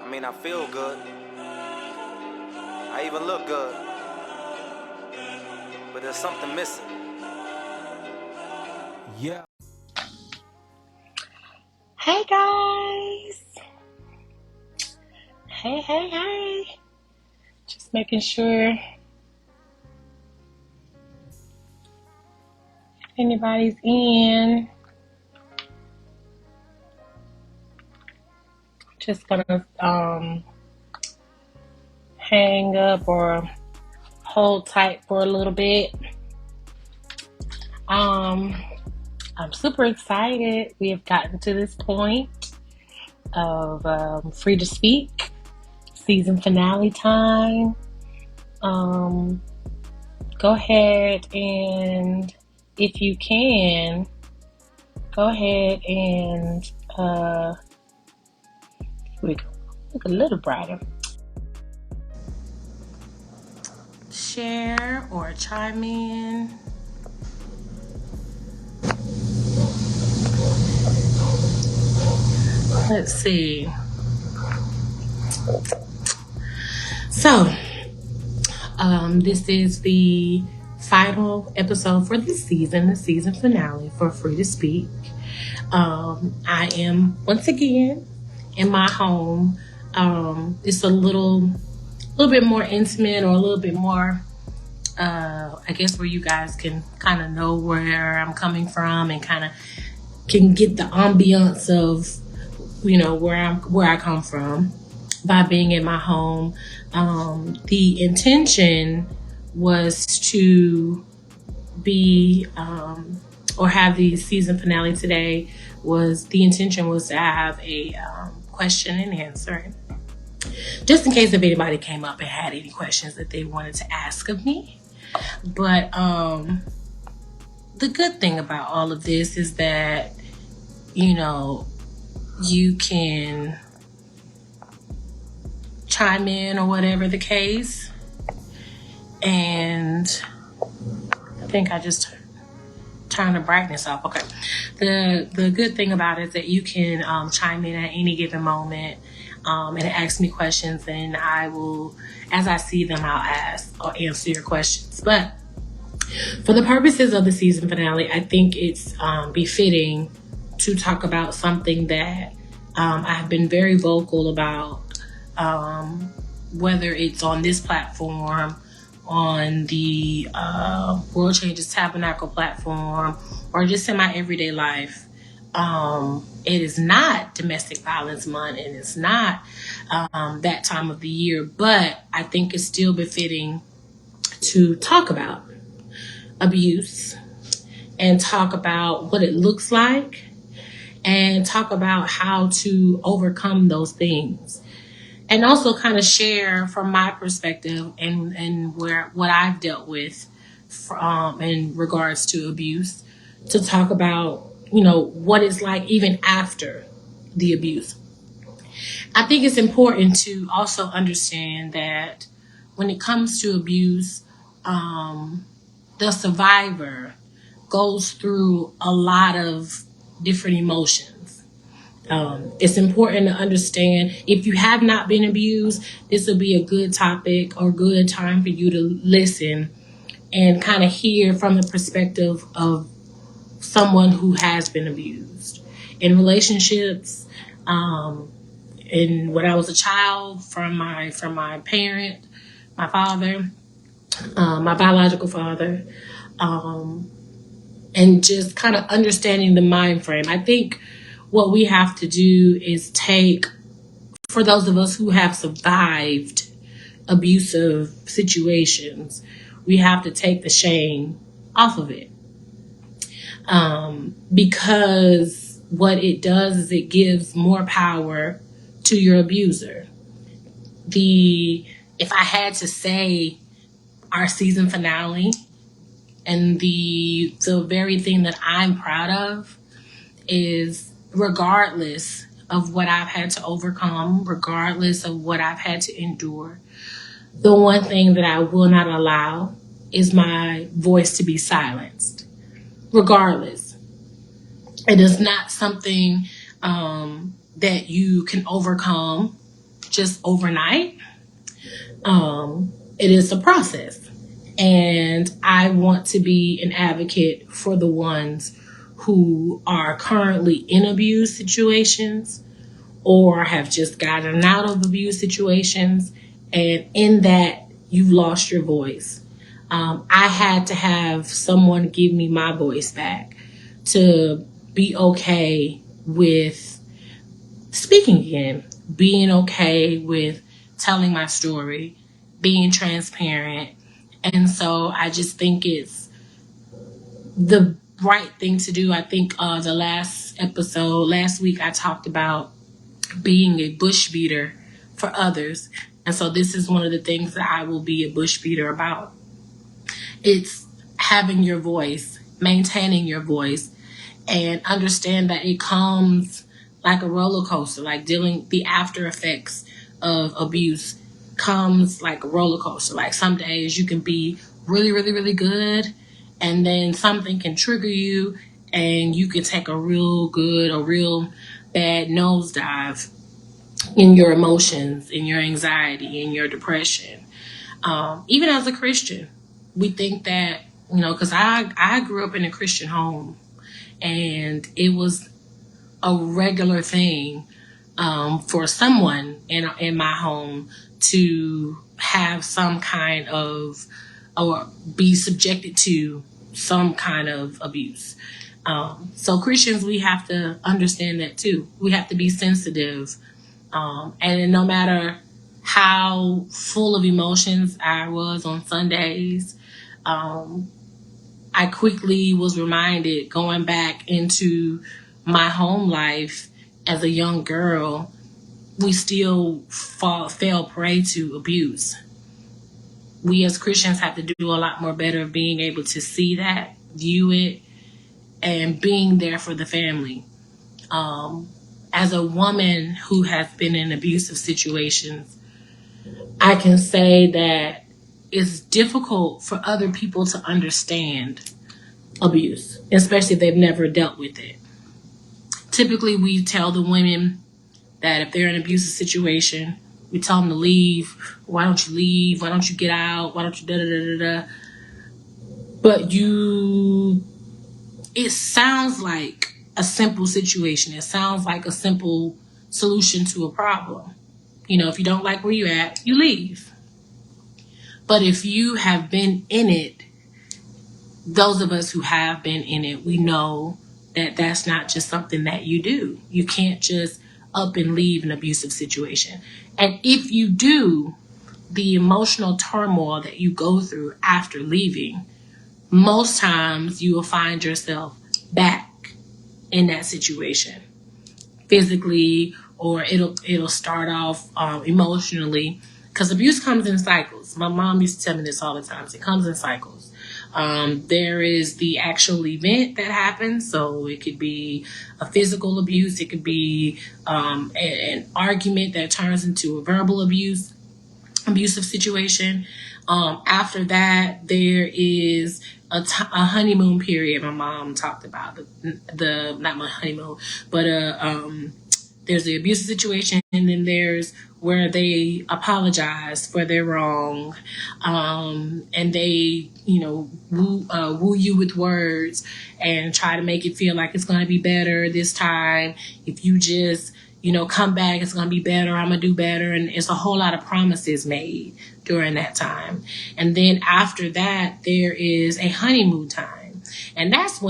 I mean, I feel good. I even look good. But there's something missing. Yeah. Hey guys. Hey. Just making sure anybody's in. Just gonna hang up or hold tight for a little bit. I'm super excited. We have gotten to this point of Free2Speak season finale time. Go ahead and, if you can, go ahead and here we go. Look a little brighter. Share or chime in. Let's see. So, this is the final episode for this season, the season finale for Free2Speak. I am once again in my home. It's a little bit more intimate, or a little bit more, I guess, where you guys can kind of know where I'm coming from and kind of can get the ambiance of, where I come from by being in my home. The intention was to be or have the season finale today. The intention was to have a question and answer, just in case if anybody came up and had any questions that they wanted to ask of me. But the good thing about all of this is that, you can chime in or whatever the case. And I think I just turned the brightness off. Okay. The good thing about it is that you can chime in at any given moment and ask me questions, and I will, as I see them, I'll ask or answer your questions. But for the purposes of the season finale, I think it's befitting to talk about something that I've been very vocal about, whether it's on this platform, on the World Changes Tabernacle platform, or just in my everyday life. It is not Domestic Violence Month, and it's not that time of the year, but I think it's still befitting to talk about abuse and talk about what it looks like and talk about how to overcome those things. And also kind of share from my perspective and what I've dealt with in regards to abuse, to talk about, what it's like even after the abuse. I think it's important to also understand that when it comes to abuse, the survivor goes through a lot of different emotions. It's important to understand, if you have not been abused, this will be a good topic or good time for you to listen and kind of hear from the perspective of someone who has been abused in relationships, and when I was a child, from my parent, my father, my biological father, and just kind of understanding the mind frame. I think what we have to do is for those of us who have survived abusive situations, we have to take the shame off of it. Because what it does is it gives more power to your abuser. If I had to say our season finale, and the very thing that I'm proud of is, regardless of what I've had to overcome, regardless of what I've had to endure, the one thing that I will not allow is my voice to be silenced. Regardless. It is not something that you can overcome just overnight. It is a process. And I want to be an advocate for the ones who are currently in abuse situations or have just gotten out of abuse situations. And in that, you've lost your voice. I had to have someone give me my voice back to be okay with speaking again, being okay with telling my story, being transparent. And so I just think it's the right thing to do. I think the last week, I talked about being a bush beater for others. And so this is one of the things that I will be a bush beater about. It's having your voice, maintaining your voice, and understand that it comes like a roller coaster, like dealing the after effects of abuse comes like a roller coaster. Like some days you can be really, really, really good, and then something can trigger you and you can take a real good or real bad nosedive in your emotions, in your anxiety, in your depression. Even as a Christian, we think that, because I grew up in a Christian home, and it was a regular thing for someone in my home to have some kind of, or be subjected to some kind of abuse. So Christians, we have to understand that too. We have to be sensitive. And no matter how full of emotions I was on Sundays, I quickly was reminded, going back into my home life as a young girl, we still fell prey to abuse. We as Christians have to do a lot more better of being able to see that, view it, and being there for the family. As a woman who has been in abusive situations, I can say that it's difficult for other people to understand abuse, especially if they've never dealt with it. Typically, we tell the women that if they're in an abusive situation, we tell them to leave. Why don't you leave? Why don't you get out? Why don't you da da da da da? But it sounds like a simple situation. It sounds like a simple solution to a problem. If you don't like where you're at, you leave. But if you have been in it, those of us who have been in it, we know that that's not just something that you do. You can't just up and leave an abusive situation. And if you do, the emotional turmoil that you go through after leaving, most times you will find yourself back in that situation, physically, or it'll start off emotionally, because abuse comes in cycles. My mom used to tell me this all the time. It comes in cycles. There is the actual event that happens. So it could be a physical abuse. It could be an argument that turns into a verbal abusive situation. After that, there is a honeymoon period. My mom talked about the not my honeymoon, but there's the abusive situation, and then there's where they apologize for their wrong, and they, woo you with words and try to make it feel like it's going to be better this time. If you just, come back, it's going to be better. I'm going to do better. And it's a whole lot of promises made during that time. And then after that, there is a honeymoon time. And that's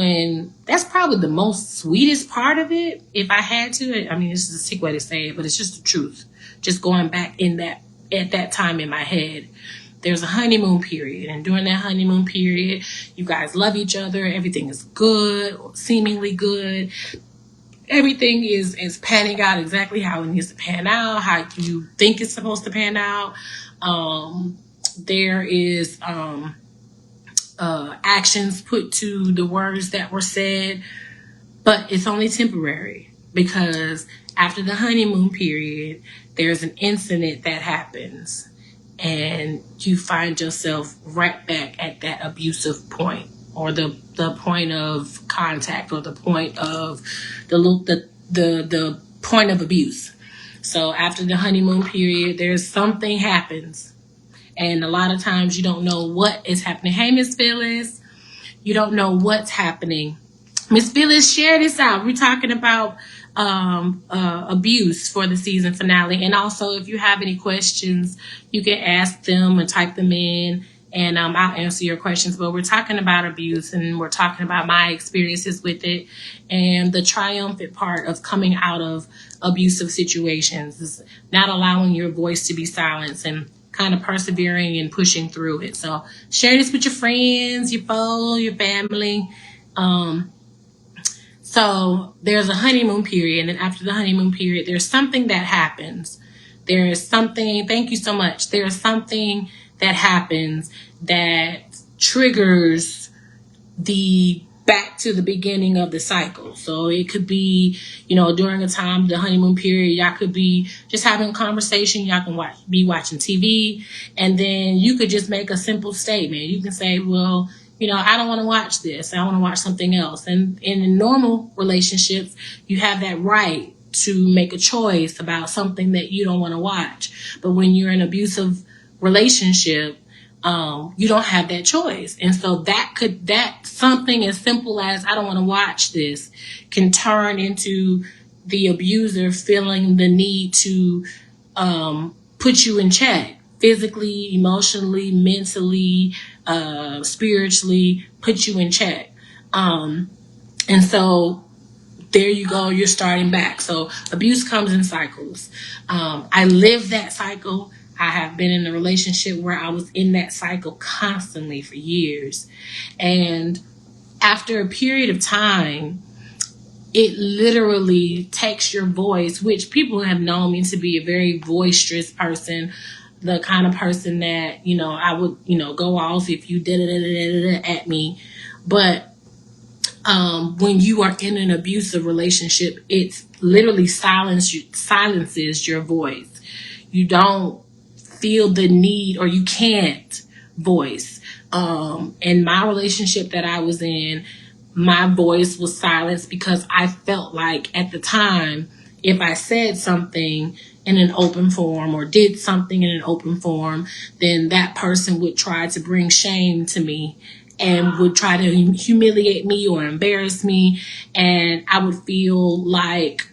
probably the most sweetest part of it, if I had to. I mean, this is a sick way to say it, but it's just the truth. Just going back at that time in my head, there's a honeymoon period. And during that honeymoon period, you guys love each other. Everything is good, or seemingly good. Everything is panning out exactly how it needs to pan out, how you think it's supposed to pan out. There is actions put to the words that were said, but it's only temporary, because after the honeymoon period, there's an incident that happens, and you find yourself right back at that abusive point, or the point of contact, or the point of the point of abuse. So after the honeymoon period, there's something happens. And a lot of times you don't know what is happening. Hey, Miss Phyllis, you don't know what's happening. Miss Phyllis, share this out. We're talking about abuse for the season finale. And also, if you have any questions, you can ask them and type them in, and I'll answer your questions. But we're talking about abuse, and we're talking about my experiences with it and the triumphant part of coming out of abusive situations, is not allowing your voice to be silenced and kind of persevering and pushing through it. So share this with your friends, your foe, your family. So there's a honeymoon period, and after the honeymoon period, there's something that happens. There is something, thank you so much. There's something that happens that triggers the back to the beginning of the cycle. So it could be, during a time, the honeymoon period, y'all could be just having a conversation. Y'all can be watching TV, and then you could just make a simple statement. You can say, well, I don't want to watch this. I want to watch something else. And in normal relationships, you have that right to make a choice about something that you don't want to watch. But when you're in an abusive relationship, you don't have that choice. And so that something as simple as I don't want to watch this can turn into the abuser feeling the need to put you in check physically, emotionally, mentally, spiritually, put you in check. And so there you go, you're starting back. So abuse comes in cycles. I lived that cycle. I have been in a relationship where I was in that cycle constantly for years. And after a period of time, it literally takes your voice, which people have known me to be a very boisterous person, the kind of person that, I would, go off if you did at me. But when you are in an abusive relationship, it literally silences your voice. You don't feel the need, or you can't voice. In my relationship that I was in, my voice was silenced because I felt like at the time, if I said something in an open forum or did something in an open forum, then that person would try to bring shame to me and would try to humiliate me or embarrass me. And I would feel like,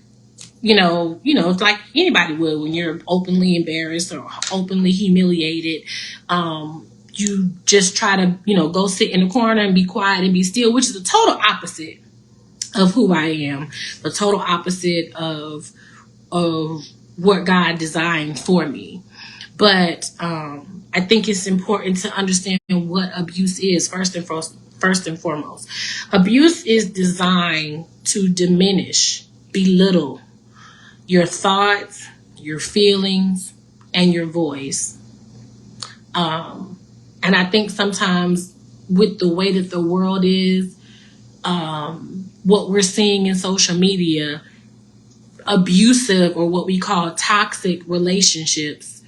it's like anybody would when you're openly embarrassed or openly humiliated. You just try to, go sit in the corner and be quiet and be still, which is the total opposite of who I am, the total opposite of what God designed for me. But I think it's important to understand what abuse is first and foremost. Abuse is designed to diminish, belittle your thoughts, your feelings, and your voice. And I think sometimes with the way that the world is, what we're seeing in social media, abusive or what we call toxic relationships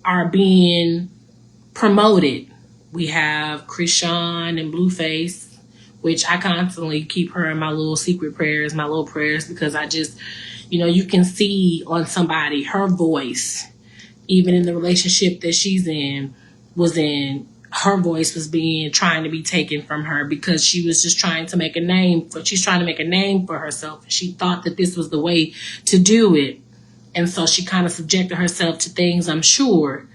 are being promoted. We have Krishan and Blueface, which I constantly keep her in my little secret prayers, my little prayers, because I just, you can see on somebody her voice, even in the relationship that she's in, her voice was trying to be taken from her because she was just trying to make a name for herself. She thought that this was the way to do it. And so she kind of subjected herself to things, I'm sure,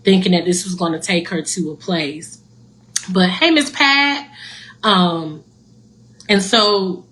thinking that this was going to take her to a place. But hey, Miss Pat. And so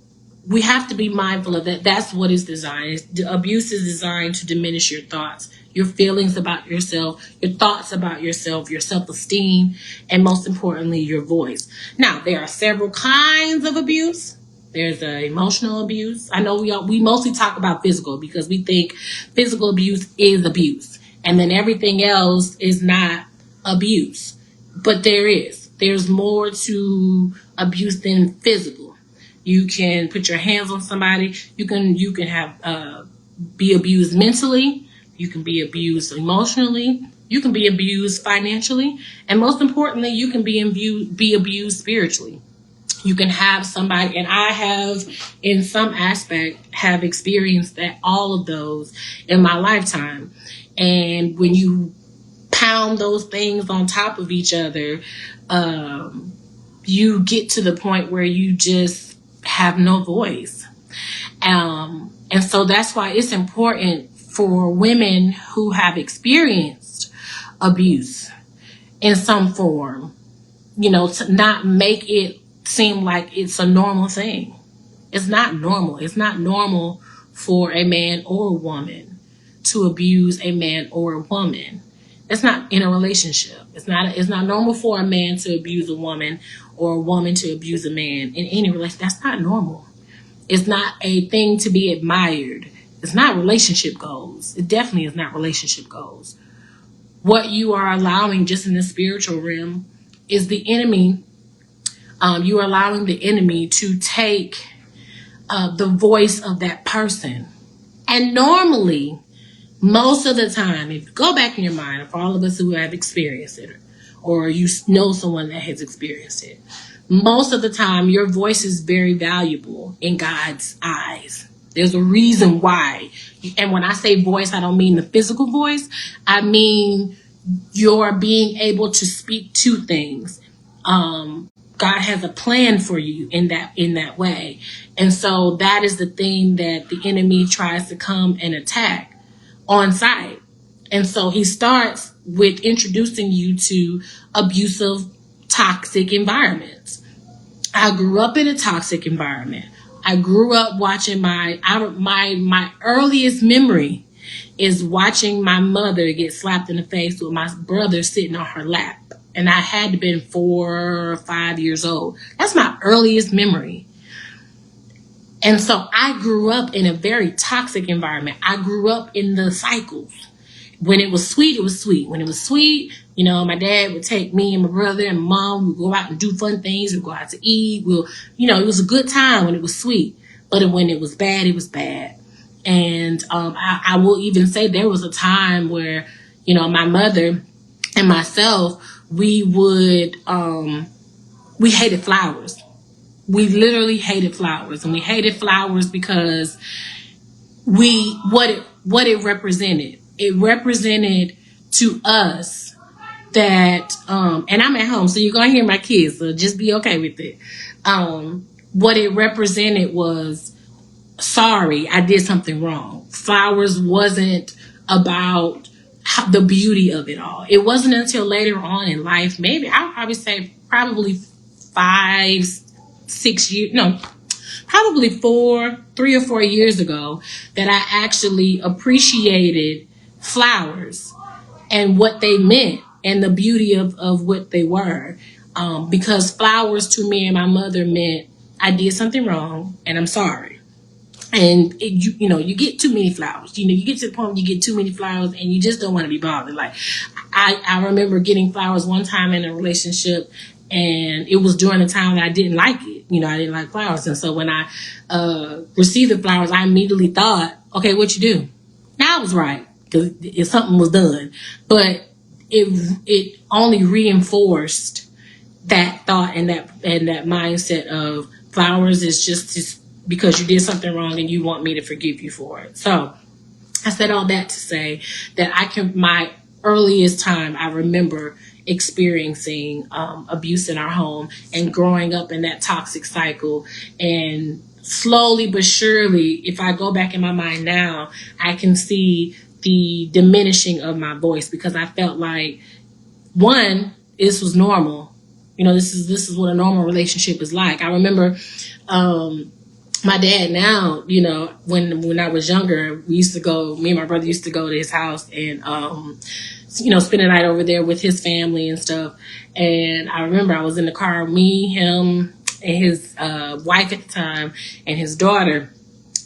we have to be mindful of that. That's what is designed. Abuse is designed to diminish your thoughts, your feelings about yourself, your thoughts about yourself, your self-esteem, and most importantly, your voice. Now, there are several kinds of abuse. There's emotional abuse. I know we mostly talk about physical because we think physical abuse is abuse. And then everything else is not abuse. But there's more to abuse than physical. You can put your hands on somebody. You can have be abused mentally. You can be abused emotionally. You can be abused financially, and most importantly, you can be abused spiritually. You can have somebody, and I have, in some aspect, have experienced that, all of those in my lifetime. And when you pound those things on top of each other, you get to the point where you just have no voice. And so that's why it's important for women who have experienced abuse in some form, to not make it seem like it's a normal thing. It's not normal. It's not normal for a man or a woman to abuse a man or a woman. It's not in a relationship. It's not normal for a man to abuse a woman or a woman to abuse a man in any relationship. That's not normal. It's not a thing to be admired. It's not relationship goals. It definitely is not relationship goals. What you are allowing just in the spiritual realm is the enemy. You are allowing the enemy to take the voice of that person. And normally, most of the time, if you go back in your mind, for all of us who have experienced it, or you know someone that has experienced it, most of the time, your voice is very valuable in God's eyes. There's a reason why. And when I say voice, I don't mean the physical voice. I mean you're being able to speak to things. God has a plan for you in that way. And so that is the thing that the enemy tries to come and attack on sight. And so he starts with introducing you to abusive, toxic environments. I grew up in a toxic environment. I grew up watching my earliest memory is watching my mother get slapped in the face with my brother sitting on her lap. And I had to have been 4 or 5 years old. That's my earliest memory. And so I grew up in a very toxic environment. I grew up in the cycles. When it was sweet, it was sweet. When it was sweet, my dad would take me and my brother and mom. We'd go out and do fun things. We'd go out to eat. It was a good time when it was sweet. But when it was bad, it was bad. And I will even say there was a time where, my mother and myself, we hated flowers. We literally hated flowers. And we hated flowers because what it represented. It represented to us that, and I'm at home, so you're going to hear my kids, so just be okay with it. What it represented was, sorry, I did something wrong. Flowers wasn't about the beauty of it all. It wasn't until later on in life, maybe I'll probably say probably 5, 6 years, no, probably 3 or 4 years ago, that I actually appreciated flowers and what they meant and the beauty of what they were. Because flowers to me and my mother meant I did something wrong and I'm sorry. And you get too many flowers. You get to the point where you get too many flowers and you just don't want to be bothered. Like I remember getting flowers one time in a relationship, and it was during a time that I didn't like it. I didn't like flowers. And so when I received the flowers, I immediately thought, okay, what you do? Now I was right, because if something was done. But it only reinforced that thought and that mindset of flowers is just because you did something wrong and you want me to forgive you for it. So I said all that to say that my earliest time, I remember experiencing abuse in our home and growing up in that toxic cycle. And slowly but surely, if I go back in my mind now, I can see the diminishing of my voice, because I felt like, one, this was normal. This is what a normal relationship is like. I remember my dad now, when I was younger, me and my brother used to go to his house and, spend the night over there with his family and stuff. And I remember I was in the car, me, him, and his wife at the time, and his daughter.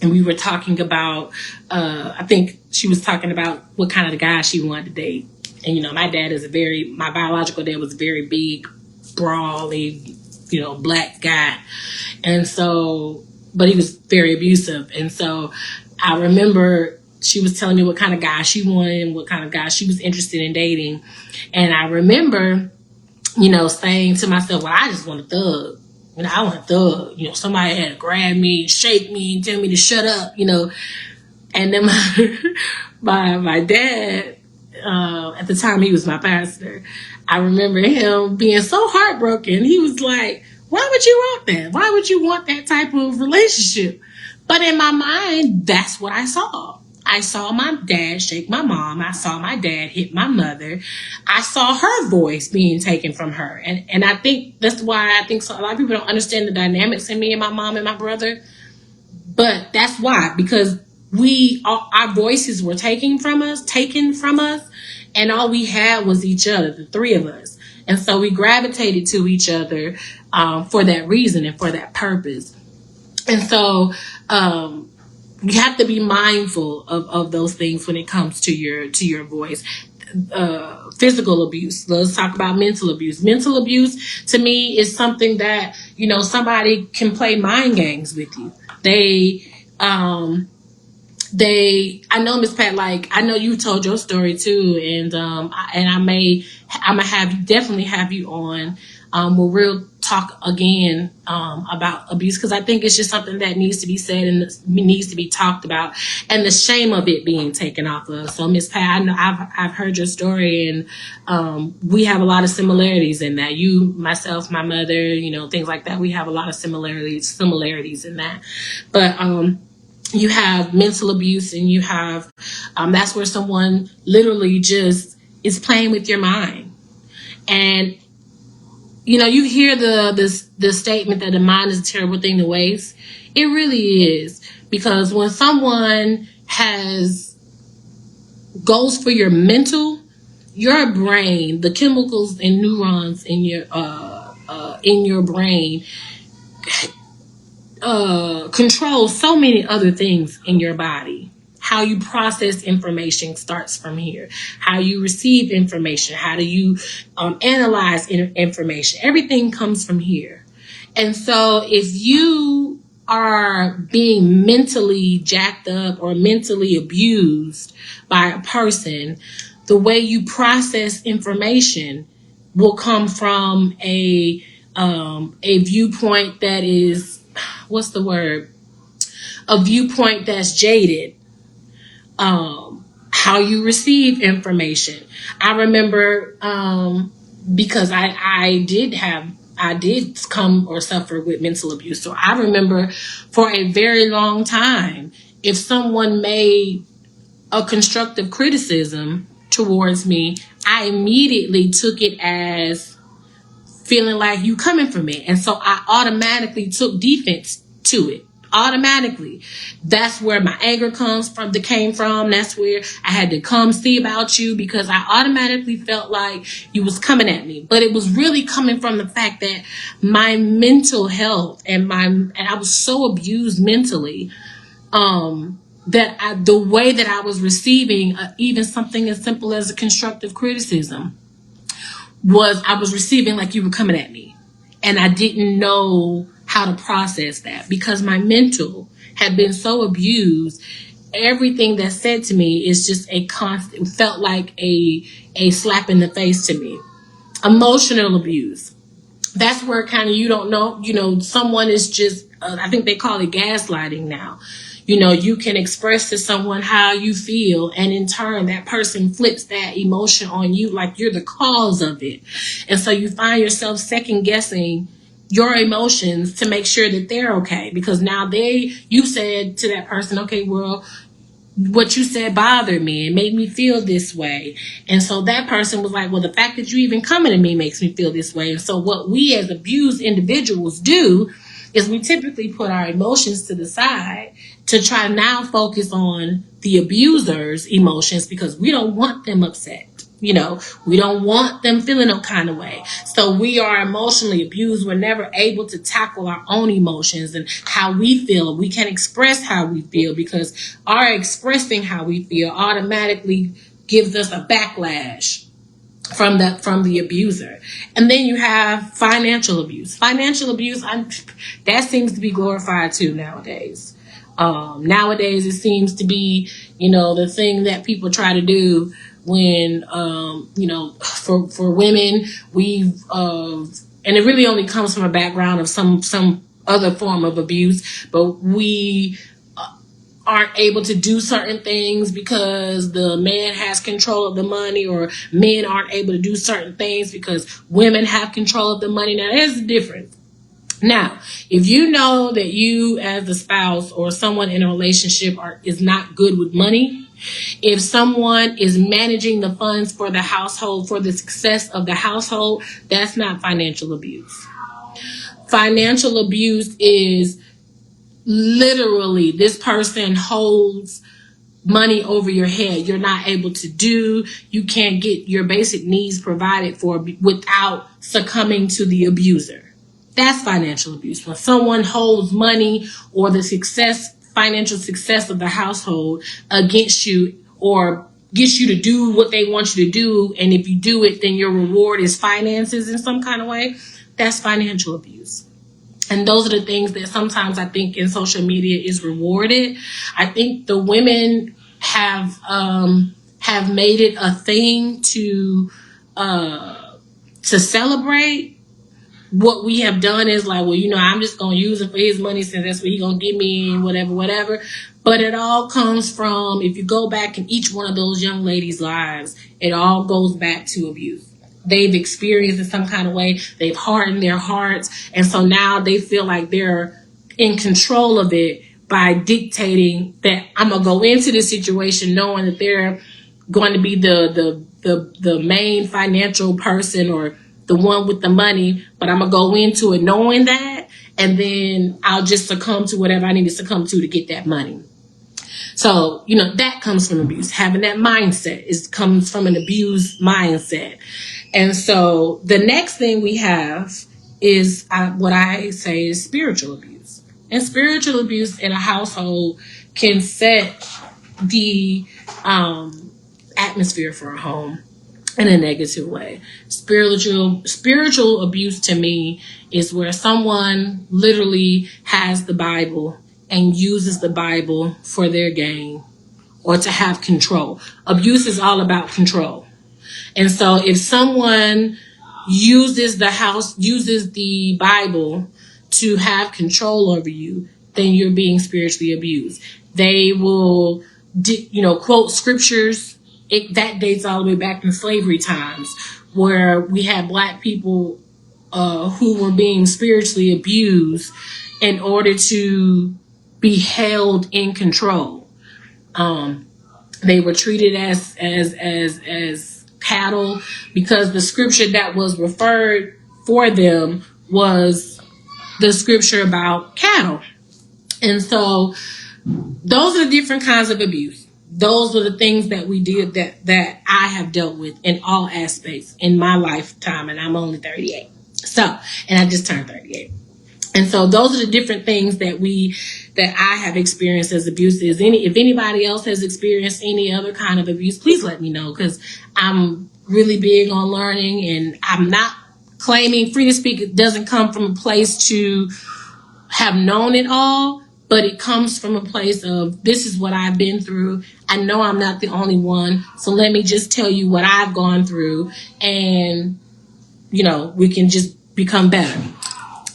And we were talking about, I think she was talking about what kind of guy she wanted to date. And, my biological dad was a very big, brawly, black guy. And so, but he was very abusive. And so I remember she was telling me what kind of guy she wanted and what kind of guy she was interested in dating. And I remember, saying to myself, well, I just want a thug. I was a thug. Somebody had to grab me, shake me, and tell me to shut up. And then my dad, at the time he was my pastor, I remember him being so heartbroken. He was like, why would you want that? Why would you want that type of relationship? But in my mind, that's what I saw. I saw my dad shake my mom. I saw my dad hit my mother. I saw her voice being taken from her. And I think that's why I think a lot of people don't understand the dynamics in me and my mom and my brother. But that's why, because our voices were taken from us, and all we had was each other, the three of us. And so we gravitated to each other for that reason and for that purpose. And so you have to be mindful of those things when it comes to your voice. Physical abuse. Let's talk about mental abuse. Mental abuse to me is something that, somebody can play mind games with you. I know, Miss Pat, like, I know you told your story too, and I'm gonna definitely have you on, where we'll talk again, about abuse, because I think it's just something that needs to be said and needs to be talked about, and the shame of it being taken off of. So, Miss Pat, I know I've heard your story, and we have a lot of similarities in that. You, myself, my mother, things like that. We have a lot of similarities in that, but you have mental abuse, and you have that's where someone literally just is playing with your mind. And you hear the statement that the mind is a terrible thing to waste. It really is, because when someone goes for your mental, your brain, the chemicals and neurons in your brain controls so many other things in your body. How you process information starts from here. How you receive information. How do you analyze information? Everything comes from here. And so if you are being mentally jacked up or mentally abused by a person, the way you process information will come from a viewpoint that is, what's the word? A viewpoint that's jaded. How you receive information. I remember, because I did come or suffer with mental abuse. So I remember for a very long time, if someone made a constructive criticism towards me, I immediately took it as feeling like you coming for me. And so I automatically took defense to it. Automatically. That's where my anger came from. That's where I had to come see about you, because I automatically felt like you was coming at me. But it was really coming from the fact that my mental health and I was so abused mentally, that the way that I was receiving even something as simple as a constructive criticism I was receiving like you were coming at me. And I didn't know how to process that, because my mental had been so abused. Everything that's said to me is just a constant, felt like a slap in the face to me. Emotional abuse. That's where kind of you don't know, someone is just, I think they call it gaslighting now. You can express to someone how you feel, and in turn, that person flips that emotion on you like you're the cause of it. And so you find yourself second guessing your emotions to make sure that they're okay, because now you said to that person, okay, well, what you said bothered me and made me feel this way. And so that person was like, well, the fact that you even coming to me makes me feel this way. And so what we as abused individuals do is we typically put our emotions to the side to try now focus on the abuser's emotions, because we don't want them upset. We don't want them feeling no kind of way. So we are emotionally abused. We're never able to tackle our own emotions and how we feel. We can't express how we feel, because our expressing how we feel automatically gives us a backlash from the abuser. And then you have financial abuse. Financial abuse, that seems to be glorified too nowadays. Nowadays it seems to be, the thing that people try to do when, for women, we've and it really only comes from a background of some other form of abuse, but we aren't able to do certain things because the man has control of the money, or men aren't able to do certain things because women have control of the money. Now, there's a difference. Now, if you know that you as a spouse or someone in a relationship is not good with money, if someone is managing the funds for the household, for the success of the household, that's not financial abuse. Financial abuse is literally this person holds money over your head. You're not able to you can't get your basic needs provided for without succumbing to the abuser. That's financial abuse. When someone holds money or the financial success of the household against you, or gets you to do what they want you to do, and if you do it, then your reward is finances in some kind of way, that's financial abuse. And those are the things that sometimes I think in social media is rewarded. I think the women have made it a thing to celebrate. What we have done is like, well, I'm just going to use it for his money since that's what he's going to give me and whatever. But it all comes from, if you go back in each one of those young ladies' lives, it all goes back to abuse. They've experienced in some kind of way. They've hardened their hearts. And so now they feel like they're in control of it by dictating that I'm going to go into this situation knowing that they're going to be the main financial person or the one with the money, but I'm going to go into it knowing that, and then I'll just succumb to whatever I need to succumb to get that money. So, that comes from abuse. Having that mindset comes from an abused mindset. And so the next thing we have is what I say is spiritual abuse. And spiritual abuse in a household can set the atmosphere for a home in a negative way. Spiritual abuse to me is where someone literally has the Bible and uses the Bible for their gain or to have control. Abuse is all about control. And so if someone uses the Bible to have control over you, then you're being spiritually abused. They will, quote scriptures. That dates all the way back in slavery times, where we had Black people who were being spiritually abused in order to be held in control. They were treated as cattle because the scripture that was referred for them was the scripture about cattle. And so those are the different kinds of abuse. Those are the things that we did that I have dealt with in all aspects in my lifetime, and I'm only 38. So, and I just turned 38. And so those are the different things that I have experienced as abuse. If anybody else has experienced any other kind of abuse, please let me know, because I'm really big on learning, and I'm not claiming Free to Speak. It doesn't come from a place to have known it all, but it comes from a place of, this is what I've been through. I know I'm not the only one, so let me just tell you what I've gone through, and we can just become better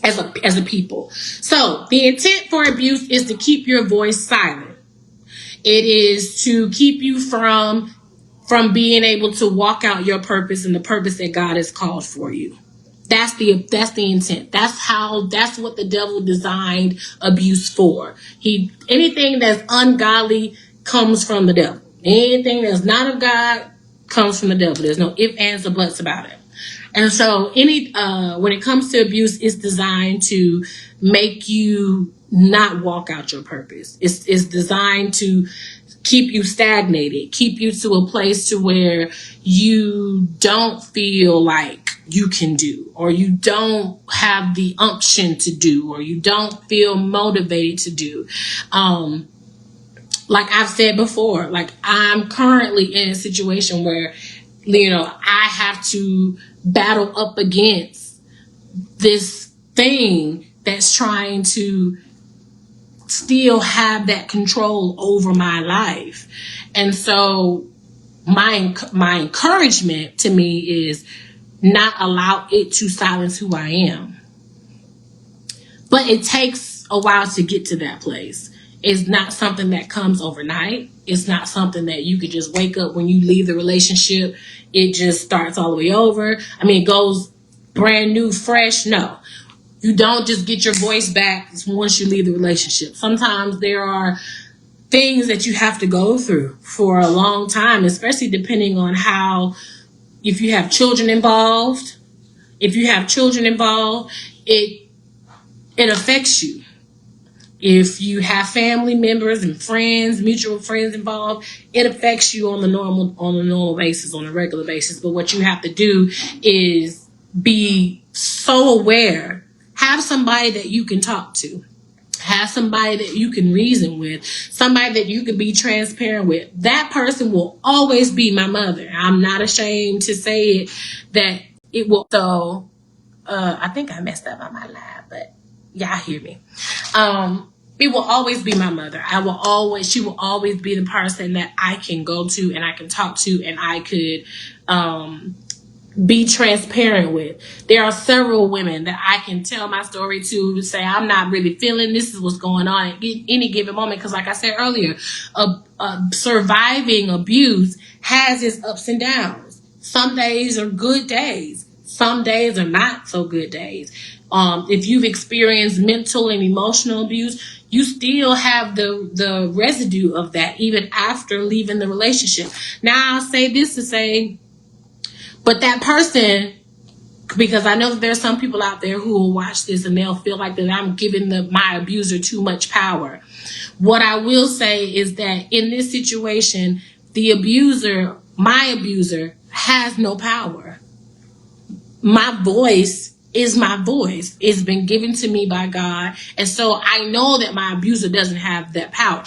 as a people. So the intent for abuse is to keep your voice silent. It is to keep you from being able to walk out your purpose and the purpose that God has called for you. That's the intent. That's what the devil designed abuse for. Anything that's ungodly comes from the devil. Anything that's not of God comes from the devil. There's no ifs, ands, or buts about it. And so when it comes to abuse, it's designed to make you not walk out your purpose. It's designed to keep you stagnated, keep you to a place to where you don't feel like you can do, or you don't have the unction to do, or you don't feel motivated to do. Like I've said before, like I'm currently in a situation where, I have to battle up against this thing that's trying to still have that control over my life. And so my encouragement to me is, not allow it to silence who I am. But it takes a while to get to that place. It's not something that comes overnight. It's not something that you could just wake up when you leave the relationship. It just starts all the way over. I mean, it goes brand new, fresh. No, you don't just get your voice back once you leave the relationship. Sometimes there are things that you have to go through for a long time, especially depending on how, if you have children involved. If you have children involved, it affects you. If you have family members and friends, mutual friends involved, it affects you on a normal basis, on a regular basis. But what you have to do is be so aware. Have somebody that you can talk to. Have somebody that you can reason with. Somebody that you can be transparent with. That person will always be my mother. I'm not ashamed to say it, that it will. So, I think I messed up on my live, but y'all hear me. It will always be my mother. She will always be the person that I can go to and I can talk to and I could be transparent with. There are several women that I can tell my story to, say I'm not really feeling this is what's going on at any given moment. Because like I said earlier, surviving abuse has its ups and downs. Some days are good days. Some days are not so good days. If you've experienced mental and emotional abuse, you still have the residue of that even after leaving the relationship. Now, I'll say this to say, but that person, because I know that there's some people out there who will watch this and they'll feel like that I'm giving my abuser too much power. What I will say is that in this situation, the abuser, my abuser, has no power. My voice is my voice. It's been given to me by God. And so I know that my abuser doesn't have that power.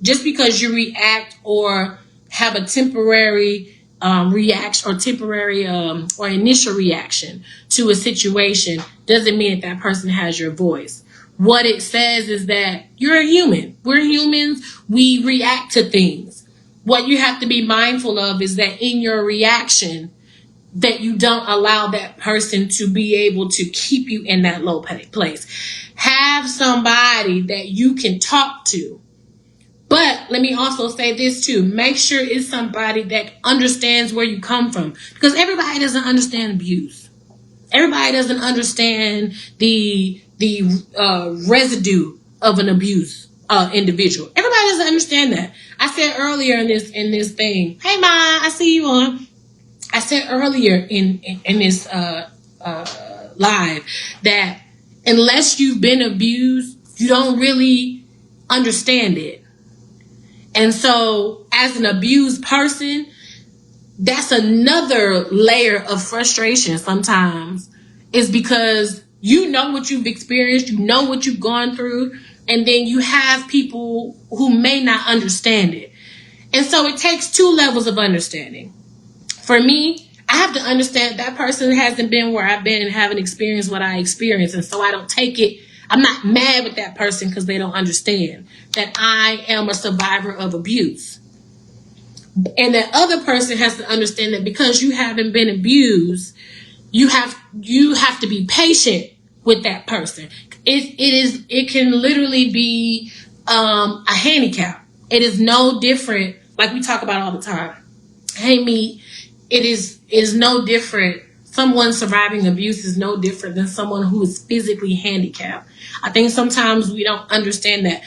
Just because you react or have a temporary reaction or temporary or initial reaction to a situation doesn't mean that person has your voice. What it says is that you're a human. We're humans. We react to things. What you have to be mindful of is that in your reaction, that you don't allow that person to be able to keep you in that low place. Have somebody that you can talk to. But let me also say this too. Make sure it's somebody that understands where you come from. Because everybody doesn't understand abuse. Everybody doesn't understand the residue of an abuse individual. Everybody doesn't understand that. I said earlier in this thing, hey Ma, I see you on. I said earlier in this live that unless you've been abused, you don't really understand it. And so as an abused person, that's another layer of frustration sometimes, is because you know what you've experienced, you know what you've gone through, and then you have people who may not understand it. And so it takes two levels of understanding. For me, I have to understand that person hasn't been where I've been and haven't experienced what I experienced. And so I don't take it. I'm not mad with that person because they don't understand that I am a survivor of abuse. And that other person has to understand that because you haven't been abused, you have to be patient with that person. It can literally be a handicap. It is no different, like we talk about all the time. Hey, me. It is no different. Someone surviving abuse is no different than someone who is physically handicapped. I think sometimes we don't understand that.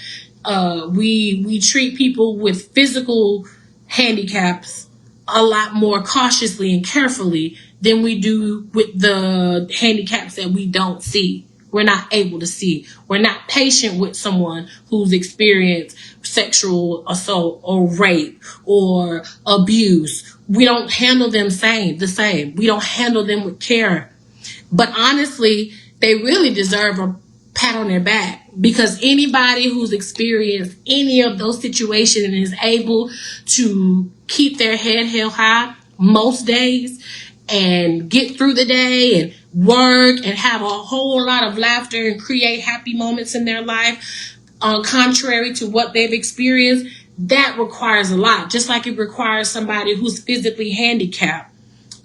We treat people with physical handicaps a lot more cautiously and carefully than we do with the handicaps that we don't see. We're not able to see. We're not patient with someone who's experienced sexual assault or rape or abuse. We don't handle them the same. We don't handle them with care. But honestly, they really deserve a pat on their back, because anybody who's experienced any of those situations and is able to keep their head held high most days and get through the day and work and have a whole lot of laughter and create happy moments in their life, contrary to what they've experienced, that requires a lot. Just like it requires somebody who's physically handicapped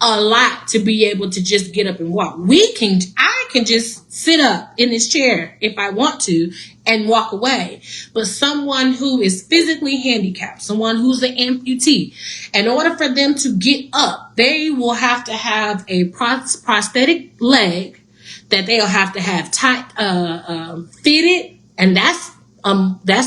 a lot to be able to just get up and walk. I can just sit up in this chair if I want to and walk away. But someone who is physically handicapped, someone who's an amputee, in order for them to get up, they will have to have a prosthetic leg that they'll have to have fitted, and that's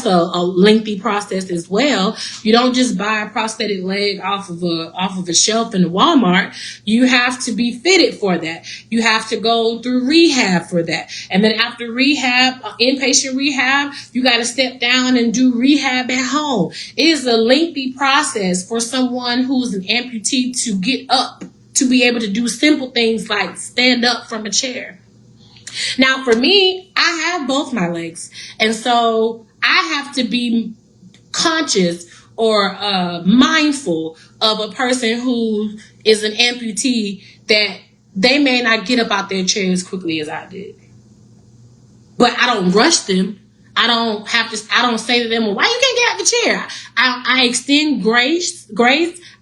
a lengthy process as well. You don't just buy a prosthetic leg off of a shelf in Walmart. You have to be fitted for that. You have to go through rehab for that. And then after rehab, inpatient rehab, you got to step down and do rehab at home. It is a lengthy process for someone who's an amputee to get up, to be able to do simple things like stand up from a chair. Now, for me, I have both my legs. And so I have to be conscious or mindful of a person who is an amputee that they may not get up out their chair as quickly as I did. But I don't rush them. I don't say to them, well, why you can't get out the chair? I extend grace.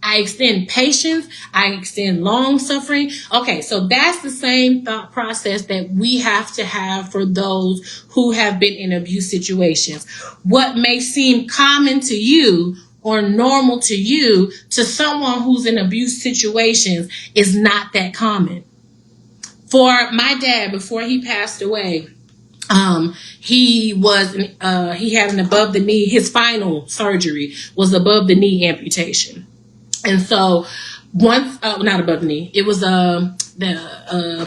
I extend patience. I extend long suffering. Okay, so that's the same thought process that we have to have for those who have been in abuse situations. What may seem common to you or normal to you, to someone who's in abuse situations, is not that common. For my dad, before he passed away, he had an above the knee, his final surgery was above the knee amputation. And so not above the knee, it was the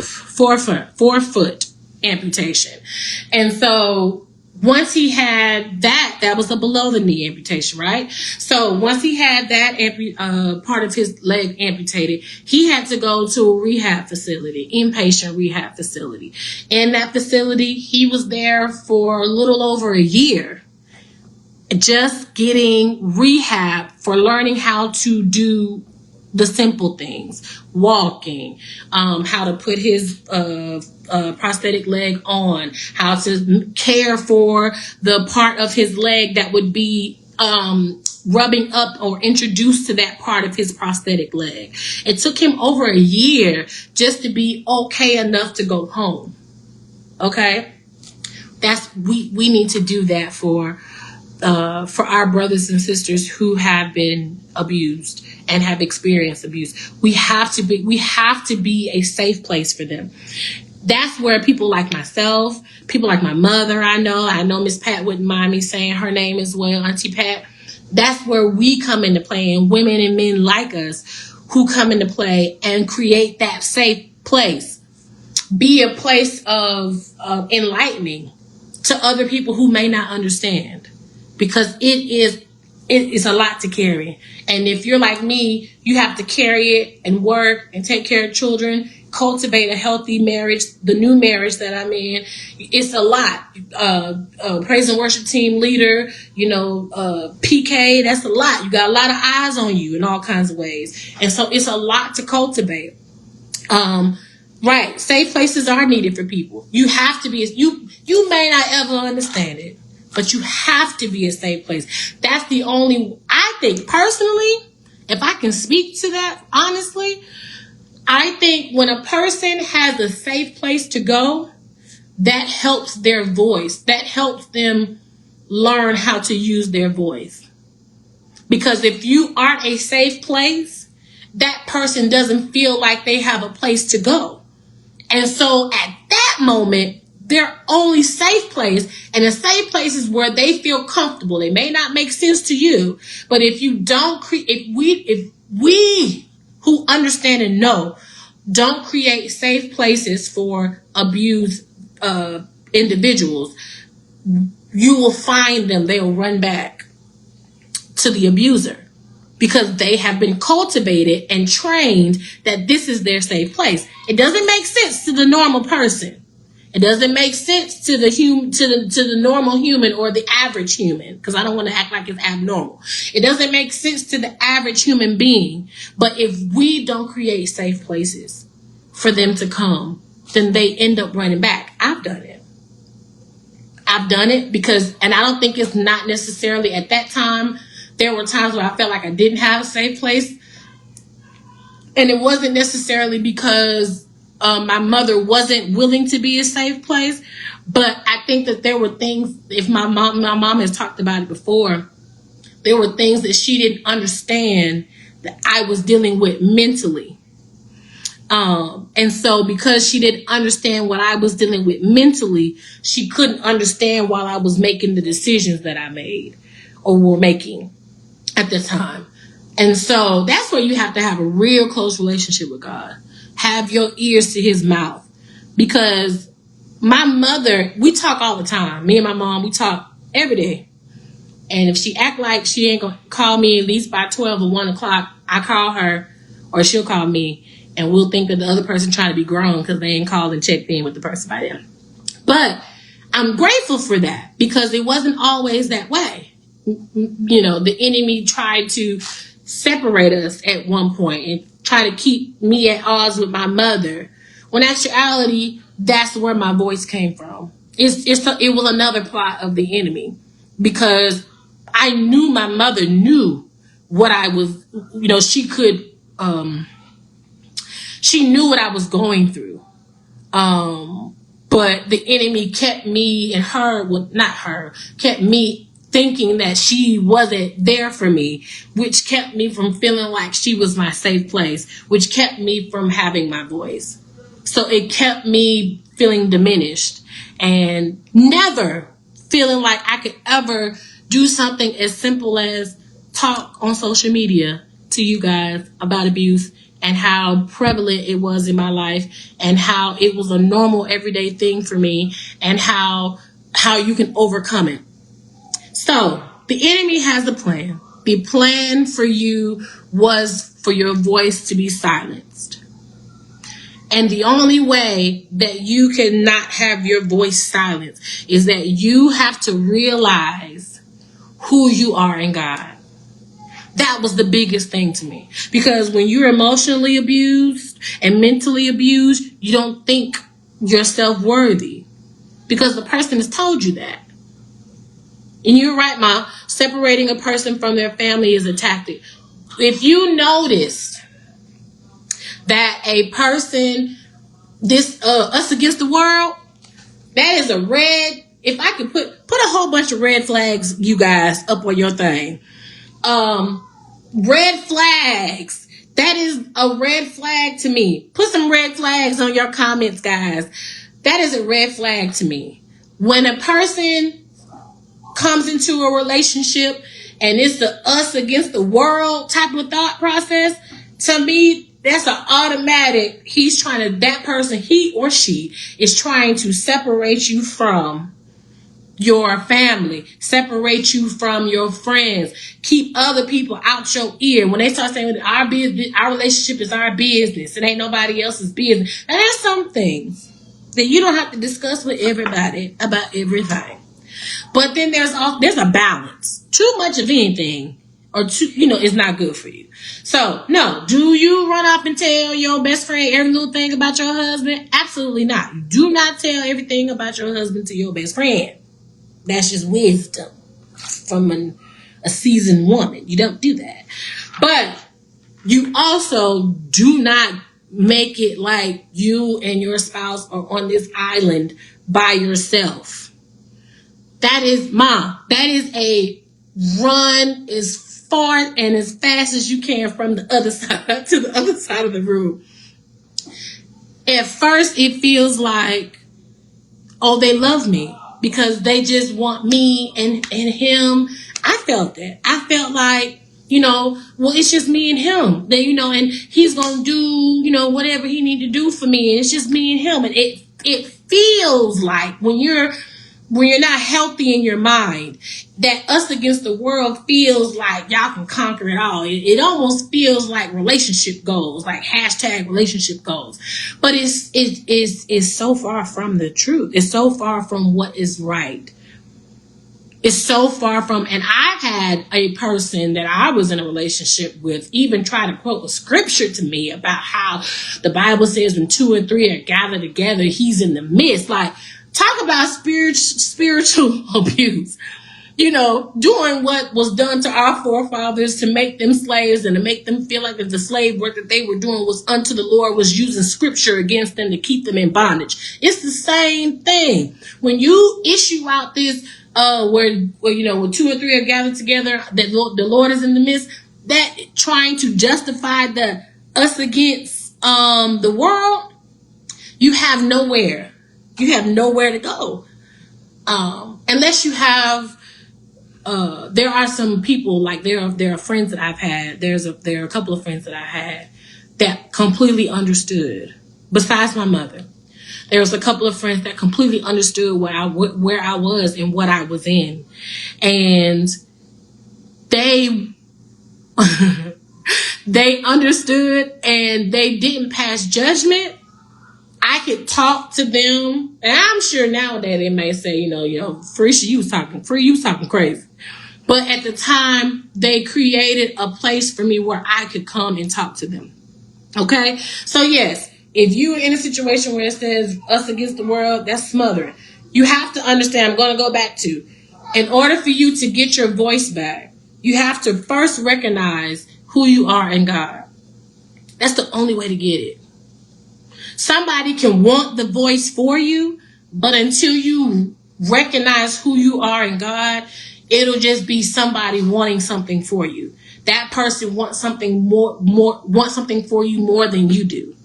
4 foot amputation. And so once he had that was a below the knee amputation, right? So once he had that part of his leg amputated, he had to go to a rehab facility, inpatient rehab facility. In that facility, he was there for a little over a year, just getting rehab for learning how to do the simple things, walking, how to put his prosthetic leg on, how to care for the part of his leg that would be rubbing up or introduced to that part of his prosthetic leg. It took him over a year just to be okay enough to go home. Okay? We need to do that for our brothers and sisters who have been abused and have experienced abuse. We have to be a safe place for them. That's where people like myself, people like my mother, I know Miss Pat wouldn't mind me saying her name as well, Auntie Pat. That's where we come into play, and women and men like us who come into play and create that safe place. Be a place of enlightening to other people who may not understand, because it is a lot to carry. And if you're like me, you have to carry it and work and take care of children, cultivate a healthy marriage, the new marriage that I'm in. It's a lot. Praise and worship team leader, PK, that's a lot. You got a lot of eyes on you in all kinds of ways. And so it's a lot to cultivate. Right. Safe places are needed for people. You have to be, you may not ever understand it, but you have to be a safe place. That's the only, I think personally, if I can speak to that honestly, I think when a person has a safe place to go, that helps their voice. That helps them learn how to use their voice. Because if you aren't a safe place, that person doesn't feel like they have a place to go. And so at that moment, their only safe place, and a safe place is where they feel comfortable. It may not make sense to you, but if we who understand and know don't create safe places for abused individuals, you will find them. They'll run back to the abuser because they have been cultivated and trained that this is their safe place. It doesn't make sense to the normal person. It doesn't make sense to the normal human or the average human, because I don't want to act like it's abnormal. It doesn't make sense to the average human being. But if we don't create safe places for them to come, then they end up running back. I've done it because, and I don't think it's not necessarily at that time. There were times where I felt like I didn't have a safe place. And it wasn't necessarily because my mother wasn't willing to be a safe place, but I think that there were things, if my mom has talked about it before, there were things that she didn't understand that I was dealing with mentally. And so because she didn't understand what I was dealing with mentally, she couldn't understand while I was making the decisions that I made or were making at the time. And so that's where you have to have a real close relationship with God. Have your ears to his mouth. Because my mother, we talk all the time. Me and my mom, we talk every day. And if she act like she ain't going to call me at least by 12 or 1 o'clock, I call her or she'll call me. And we'll think that the other person trying to be grown because they ain't called and checked in with the person by them. But I'm grateful for that because it wasn't always that way. You know, the enemy tried to separate us at one point and try to keep me at odds with my mother. When actuality, that's where my voice came from. It was another plot of the enemy because I knew my mother knew what I was, you know, she knew what I was going through. But the enemy kept me and her, well, not her, kept me thinking that she wasn't there for me, which kept me from feeling like she was my safe place, which kept me from having my voice. So it kept me feeling diminished and never feeling like I could ever do something as simple as talk on social media to you guys about abuse and how prevalent it was in my life and how it was a normal everyday thing for me and how you can overcome it. So the enemy has a plan. The plan for you was for your voice to be silenced. And the only way that you cannot have your voice silenced is that you have to realize who you are in God. That was the biggest thing to me. Because when you're emotionally abused and mentally abused, you don't think yourself worthy. Because the person has told you that. And you're right, Ma. Separating a person from their family is a tactic. If you notice that a person, us against the world, that is a red. If I could put a whole bunch of red flags, you guys, up on your thing. Red flags. That is a red flag to me. Put some red flags on your comments, guys. That is a red flag to me. When a person comes into a relationship and it's the us against the world type of thought process, to me, that's an automatic. That person, he or she, is trying to separate you from your family, separate you from your friends, keep other people out your ear. When they start saying our relationship is our business, it ain't nobody else's business. Now, there's some things that you don't have to discuss with everybody about everything. But then there's a balance. Too much of anything is not good for you. So, no, do you run off and tell your best friend every little thing about your husband? Absolutely not. You do not tell everything about your husband to your best friend. That's just wisdom from a seasoned woman. You don't do that. But you also do not make it like you and your spouse are on this island by yourself. That is a run as far and as fast as you can from the other side to the other side of the room. At first, it feels like, oh, they love me because they just want me and him. I felt that. I felt like, well, it's just me and him. And he's going to do, whatever he need to do for me. And it's just me and him. And it feels like when you're not healthy in your mind, that us against the world feels like y'all can conquer it all. It almost feels like relationship goals, like hashtag relationship goals. But it's so far from the truth. It's so far from what is right. It's so far from, and I had a person that I was in a relationship with even try to quote a scripture to me about how the Bible says when 2 or 3 are gathered together, he's in the midst. Like, talk about spiritual abuse. doing what was done to our forefathers to make them slaves and to make them feel like that the slave work that they were doing was unto the Lord, was using scripture against them to keep them in bondage. It's the same thing. When you issue out this, where when two or three are gathered together, that the Lord is in the midst, that trying to justify the us against the world, you have nowhere to go. Unless you have, there are some people, like there are friends that I've had. There are a couple of friends that I had that completely understood. Besides my mother, there was a couple of friends that completely understood where I was and what I was in, and they they understood and they didn't pass judgment. I could talk to them, and I'm sure nowadays they may say, Free, you was talking crazy. But at the time, they created a place for me where I could come and talk to them. Okay? So yes, if you're in a situation where it says us against the world, that's smothering. You have to understand, I'm going to go back to, in order for you to get your voice back, you have to first recognize who you are in God. That's the only way to get it. Somebody can want the voice for you, but until you recognize who you are in God, it'll just be somebody wanting something for you. That person wants something wants something for you more than you do.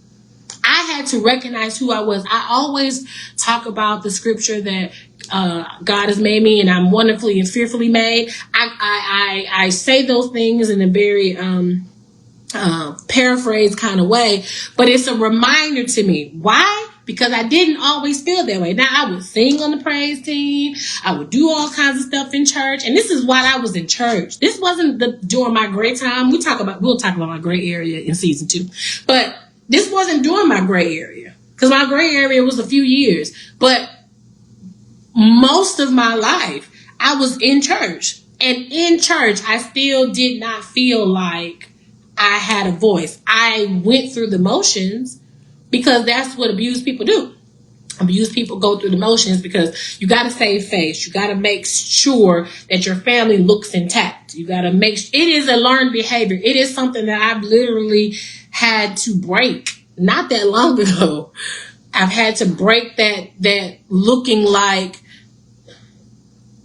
I had to recognize who I was. I always talk about the scripture that God has made me and I'm wonderfully and fearfully made. I say those things in a very paraphrase kind of way, but it's a reminder to me. Why? Because I didn't always feel that way. Now, I would sing on the praise team. I would do all kinds of stuff in church. And this is while I was in church. This wasn't during my gray time. We'll talk about my gray area in season 2. But this wasn't during my gray area, because my gray area was a few years. But most of my life, I was in church. And in church, I still did not feel like I had a voice. I went through the motions because that's what abused people do. Abused people go through the motions because you got to save face. You got to make sure that your family looks intact. You got to it is a learned behavior. It is something that I've literally had to break not that long ago. I've had to break that looking like,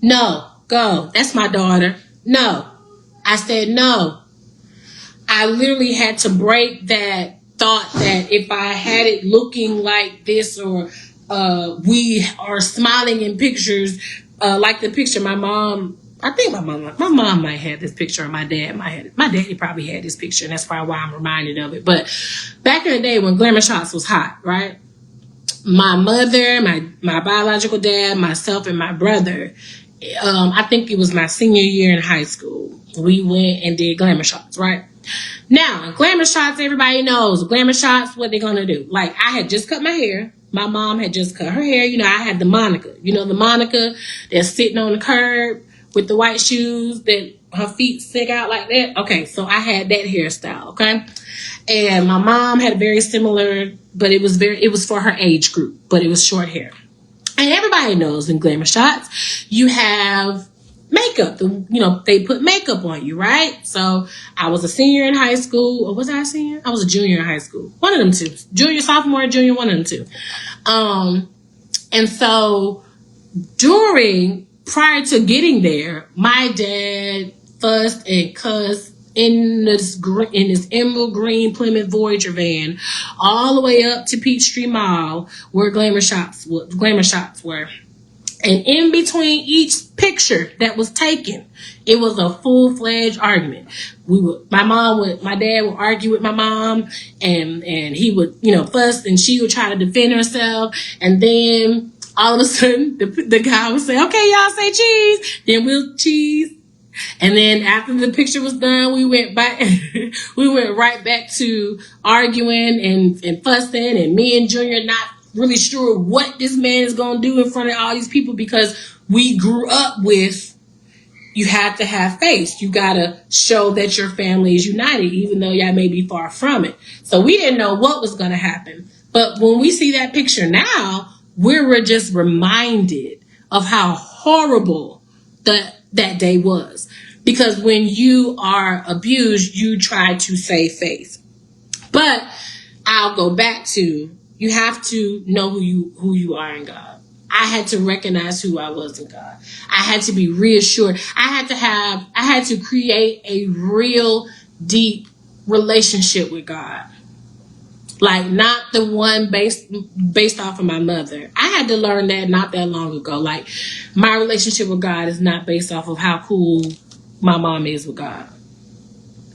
no, go. That's my daughter. No. I said no. I literally had to break that thought that if I had it looking like this, or we are smiling in pictures, like the picture my mom, I think my mom might have this picture, or my dad might have it. My daddy probably had this picture, and that's probably why I'm reminded of it. But back in the day when Glamour Shots was hot, right? My mother, my biological dad, myself, and my brother, I think it was my senior year in high school, we went and did Glamour Shots, right? Now, Glamour Shots, everybody knows. Glamour Shots, what they're going to do. Like, I had just cut my hair. My mom had just cut her hair. I had the Monica. The Monica that's sitting on the curb with the white shoes that her feet stick out like that. Okay, so I had that hairstyle, okay? And my mom had a very similar, but it was for her age group, but it was short hair. And everybody knows in Glamour Shots, you have makeup. They put makeup on you, right? So I was a senior in high school. Or was I a senior? I was a junior in high school. One of them two. Junior, sophomore, junior, one of them two. And so prior to getting there, my dad fussed and cussed in this emerald green Plymouth Voyager van all the way up to Peachtree Mall where Glamour Shots were. And in between each picture that was taken, it was a full-fledged argument. My dad would argue with my mom, and he would, fuss, and she would try to defend herself. And then all of a sudden, the guy would say, "Okay, y'all say cheese." Then we'll cheese. And then after the picture was done, we went right back to arguing and fussing, and me and Junior not really sure what this man is going to do in front of all these people, because we grew up with, you have to have faith. You got to show that your family is united, even though y'all may be far from it. So we didn't know what was going to happen. But when we see that picture now, we're just reminded of how horrible that day was. Because when you are abused, you try to save face. But I'll go back to, you have to know who you are in God. I had to recognize who I was in God. I had to be reassured. I had to create a real deep relationship with God. Like, not the one based off of my mother. I had to learn that not that long ago. Like, my relationship with God is not based off of how cool my mom is with God.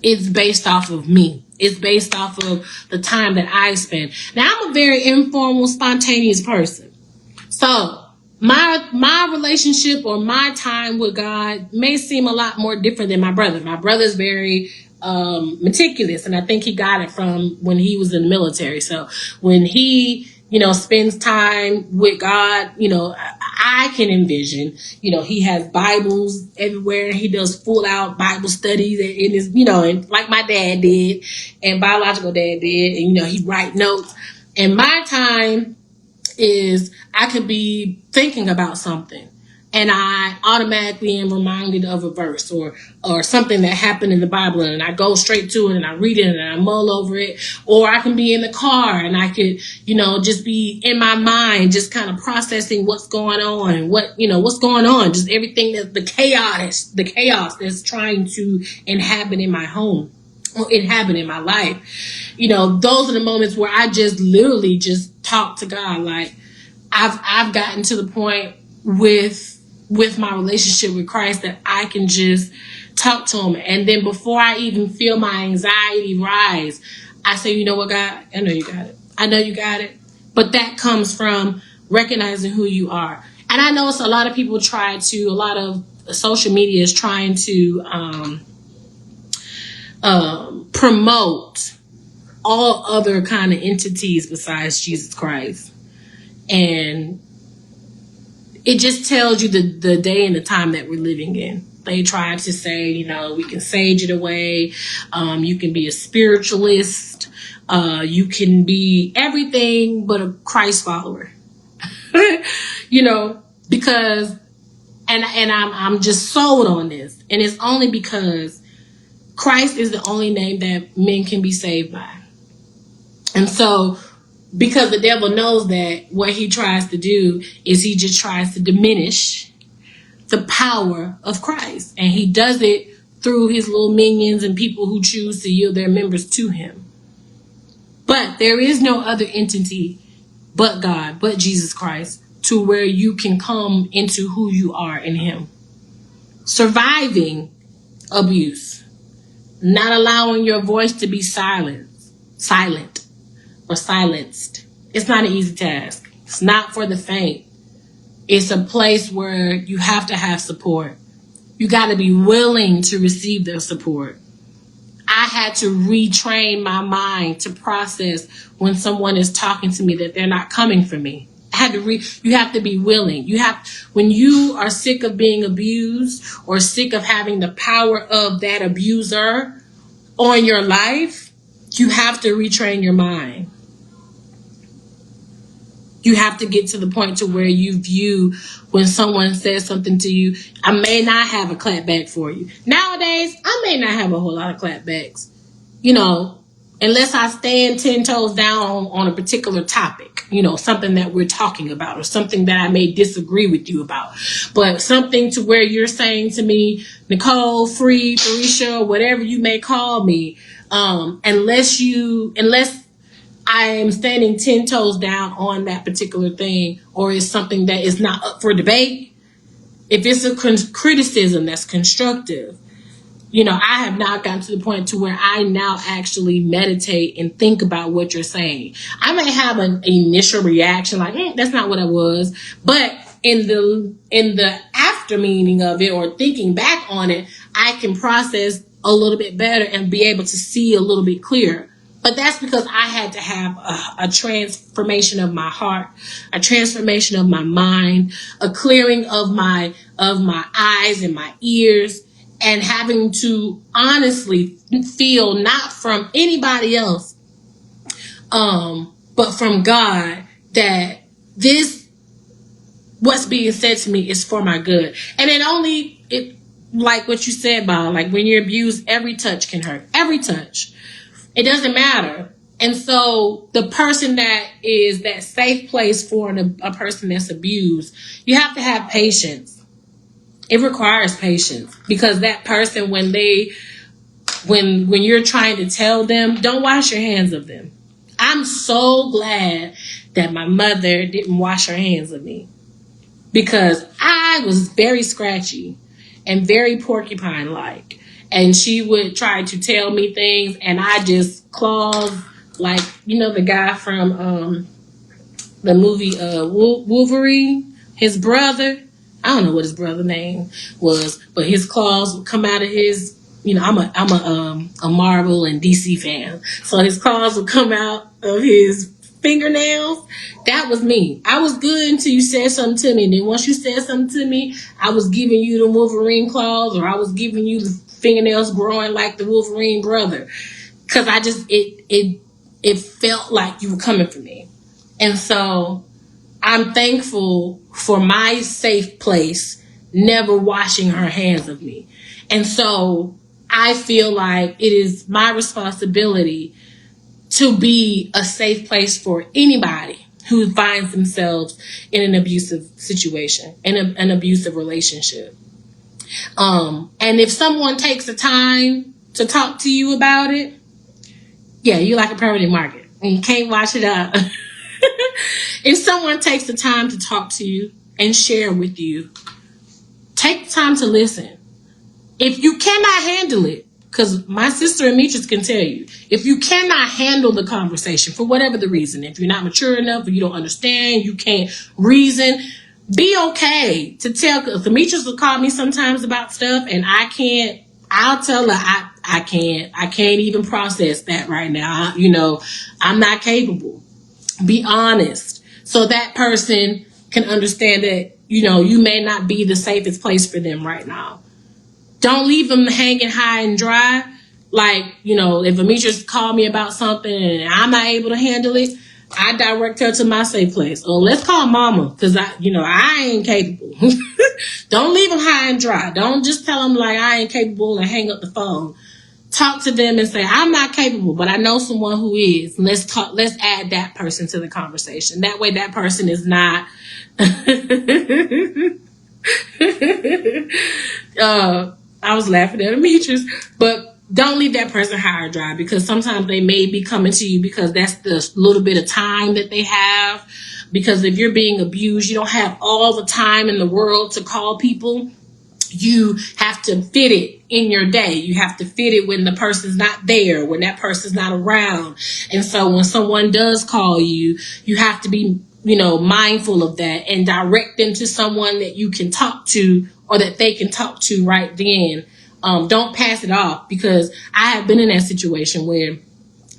It's based off of me. It's based off of the time that I spend. Now, I'm a very informal, spontaneous person. So my relationship or my time with God may seem a lot more different than my brother. My brother's very meticulous, and I think he got it from when he was in the military. So when he, spends time with God, I can envision, he has Bibles everywhere. He does full out Bible studies in his, and like my dad did and biological dad did. And, he write notes. And my time is, I could be thinking about something and I automatically am reminded of a verse or something that happened in the Bible, and I go straight to it and I read it and I mull over it. Or I can be in the car and I could, just be in my mind, just kind of processing what's going on and what's going on, just everything that the chaos that's trying to inhabit in my home or inhabit in my life. Those are the moments where I just literally just talk to God. Like, I've gotten to the point with my relationship with Christ that I can just talk to him. And then before I even feel my anxiety rise, I say, you know what, God, I know you got it. I know you got it. But that comes from recognizing who you are. And I know it's a lot of people a lot of social media is trying to promote all other kind of entities besides Jesus Christ. And it just tells you the day and the time that we're living in. They try to say, we can sage it away. You can be a spiritualist. You can be everything but a Christ follower. Because, and I'm just sold on this. And it's only because Christ is the only name that men can be saved by. And so, because the devil knows that, what he tries to do is he just tries to diminish the power of Christ. And he does it through his little minions and people who choose to yield their members to him. But there is no other entity but God, but Jesus Christ, to where you can come into who you are in him. Surviving abuse. Not allowing your voice to be silent or silenced. It's not an easy task. It's not for the faint. It's a place where you have to have support. You got to be willing to receive their support. I had to retrain my mind to process when someone is talking to me that they're not coming for me. You have to be willing. When you are sick of being abused or sick of having the power of that abuser on your life, you have to retrain your mind. You have to get to the point to where you view when someone says something to you, I may not have a clap back for you. Nowadays, I may not have a whole lot of clapbacks, unless I stand 10 toes down on a particular topic, something that we're talking about or something that I may disagree with you about. But something to where you're saying to me, Nicole, Free, Felicia, whatever you may call me, unless I am standing 10 toes down on that particular thing, or it's something that is not up for debate. If it's a criticism that's constructive, I have now gotten to the point to where I now actually meditate and think about what you're saying. I may have an initial reaction like, that's not what I was. But in the after meaning of it or thinking back on it, I can process a little bit better and be able to see a little bit clearer. But that's because I had to have a transformation of my heart, a transformation of my mind, a clearing of my eyes and my ears, and having to honestly feel not from anybody else, but from God, that what's being said to me is for my good. And like what you said, Bob, like when you're abused, every touch can hurt. Every touch. It doesn't matter. And so the person that is that safe place for a person that's abused, you have to have patience. It requires patience, because that person, when you're trying to tell them, don't wash your hands of them. I'm so glad that my mother didn't wash her hands of me, because I was very scratchy and very porcupine-like. And she would try to tell me things, and I just claws, like, the guy from the movie Wolverine, his brother. I don't know what his brother's name was, but his claws would come out of his. I'm a Marvel and DC fan, so his claws would come out of his fingernails. That was me. I was good until you said something to me, and then once you said something to me, I was giving you the Wolverine claws, or I was giving you the fingernails growing like the Wolverine brother, because I just it felt like you were coming for me. And so I'm thankful for my safe place never washing her hands of me. And so I feel like it is my responsibility to be a safe place for anybody who finds themselves in an abusive situation, in an abusive relationship. And if someone takes the time to talk to you about it, yeah, you're like a permanent market and you can't wash it up. If someone takes the time to talk to you and share with you, take time to listen. If you cannot handle it, because my sister Ametris can tell you, if you cannot handle the conversation for whatever the reason, if you're not mature enough, or you don't understand, you can't reason, be okay to tell. Because Ametris will call me sometimes about stuff, and I'll tell her I can't even process that right now. I'm not capable. Be honest, so that person can understand that, you may not be the safest place for them right now. Don't leave them hanging high and dry. Like, if Ametris called me about something and I'm not able to handle it, I direct her to my safe place. Oh, let's call mama, because I ain't capable. Don't leave them high and dry. Don't just tell them like I ain't capable and hang up the phone. Talk to them and say, I'm not capable, but I know someone who is. Let's talk. Let's add that person to the conversation. That way that person is not I was laughing at Ametris, but don't leave that person high or dry, because sometimes they may be coming to you because that's the little bit of time that they have. Because if you're being abused, you don't have all the time in the world to call people. You have to fit it in your day. You have to fit it when the person's not there, when that person's not around. And so when someone does call you, you have to be, mindful of that and direct them to someone that you can talk to, or that they can talk to right then. Don't pass it off, because I have been in that situation where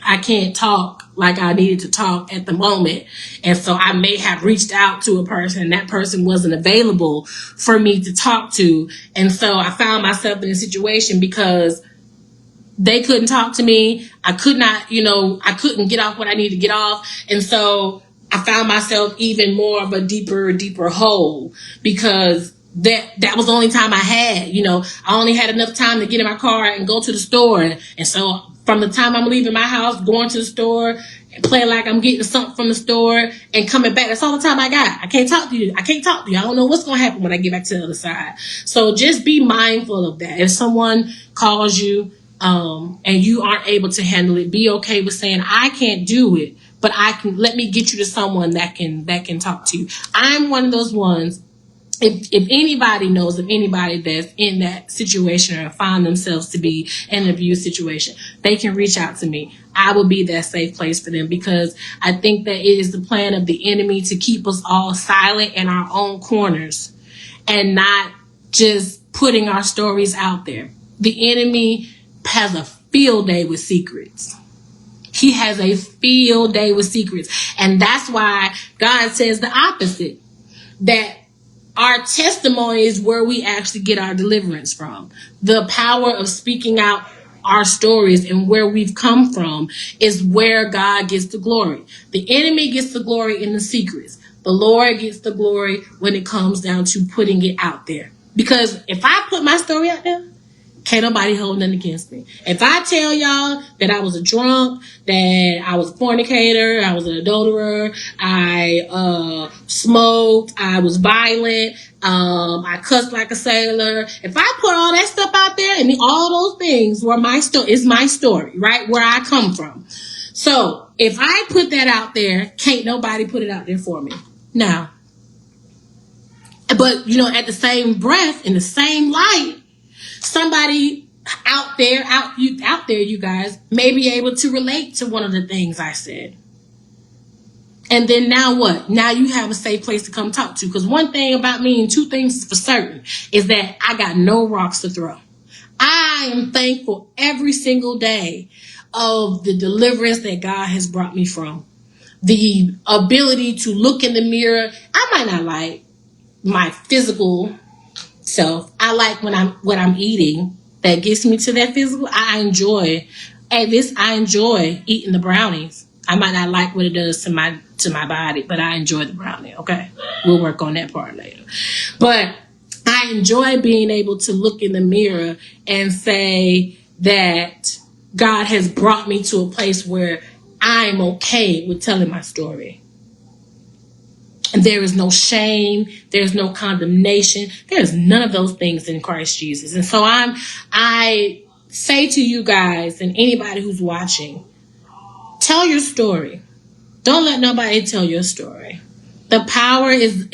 I can't talk like I needed to talk at the moment. And so I may have reached out to a person and that person wasn't available for me to talk to. And so I found myself in a situation because they couldn't talk to me. I could not, I couldn't get off what I needed to get off. And so I found myself even more of a deeper hole, because that was the only time I had. I only had enough time to get in my car and go to the store. And so from the time I'm leaving my house, going to the store, and playing like I'm getting something from the store and coming back, that's all the time I got. I can't talk to you. I don't know what's going to happen when I get back to the other side. So just be mindful of that. If someone calls you and you aren't able to handle it, be okay with saying, I can't do it, but let me get you to someone that can talk to you. I'm one of those ones. If anybody knows of anybody that's in that situation or find themselves to be in an abuse situation, they can reach out to me. I will be that safe place for them, because I think that it is the plan of the enemy to keep us all silent in our own corners and not just putting our stories out there. The enemy has a field day with secrets. He has a field day with secrets. And that's why God says the opposite, that our testimony is where we actually get our deliverance from. The power of speaking out our stories and where we've come from is where God gets the glory. The enemy gets the glory in the secrets. The Lord gets the glory when it comes down to putting it out there. Because if I put my story out there, can't nobody hold nothing against me. If I tell y'all that I was a drunk, that I was a fornicator, I was an adulterer, I smoked, I was violent, I cussed like a sailor. If I put all that stuff out there, and all those things were my story, is my story, right? Where I come from. So if I put that out there, can't nobody put it out there for me. Now, but at the same breath, in the same light, somebody out there, you guys, may be able to relate to one of the things I said. And then now what? Now you have a safe place to come talk to. Because one thing about me, and two things for certain, is that I got no rocks to throw. I am thankful every single day of the deliverance that God has brought me from. The ability to look in the mirror. I might not like my physical self. I like what I'm eating that gets me to that physical. I enjoy eating the brownies. I might not like what it does to my body, but I enjoy the brownie. Okay, we'll work on that part later. But I enjoy being able to look in the mirror and say that God has brought me to a place where I'm okay with telling my story. And there is no shame. There's no condemnation. There's none of those things in Christ Jesus. And so I say to you guys and anybody who's watching, tell your story. Don't let nobody tell your story. The power is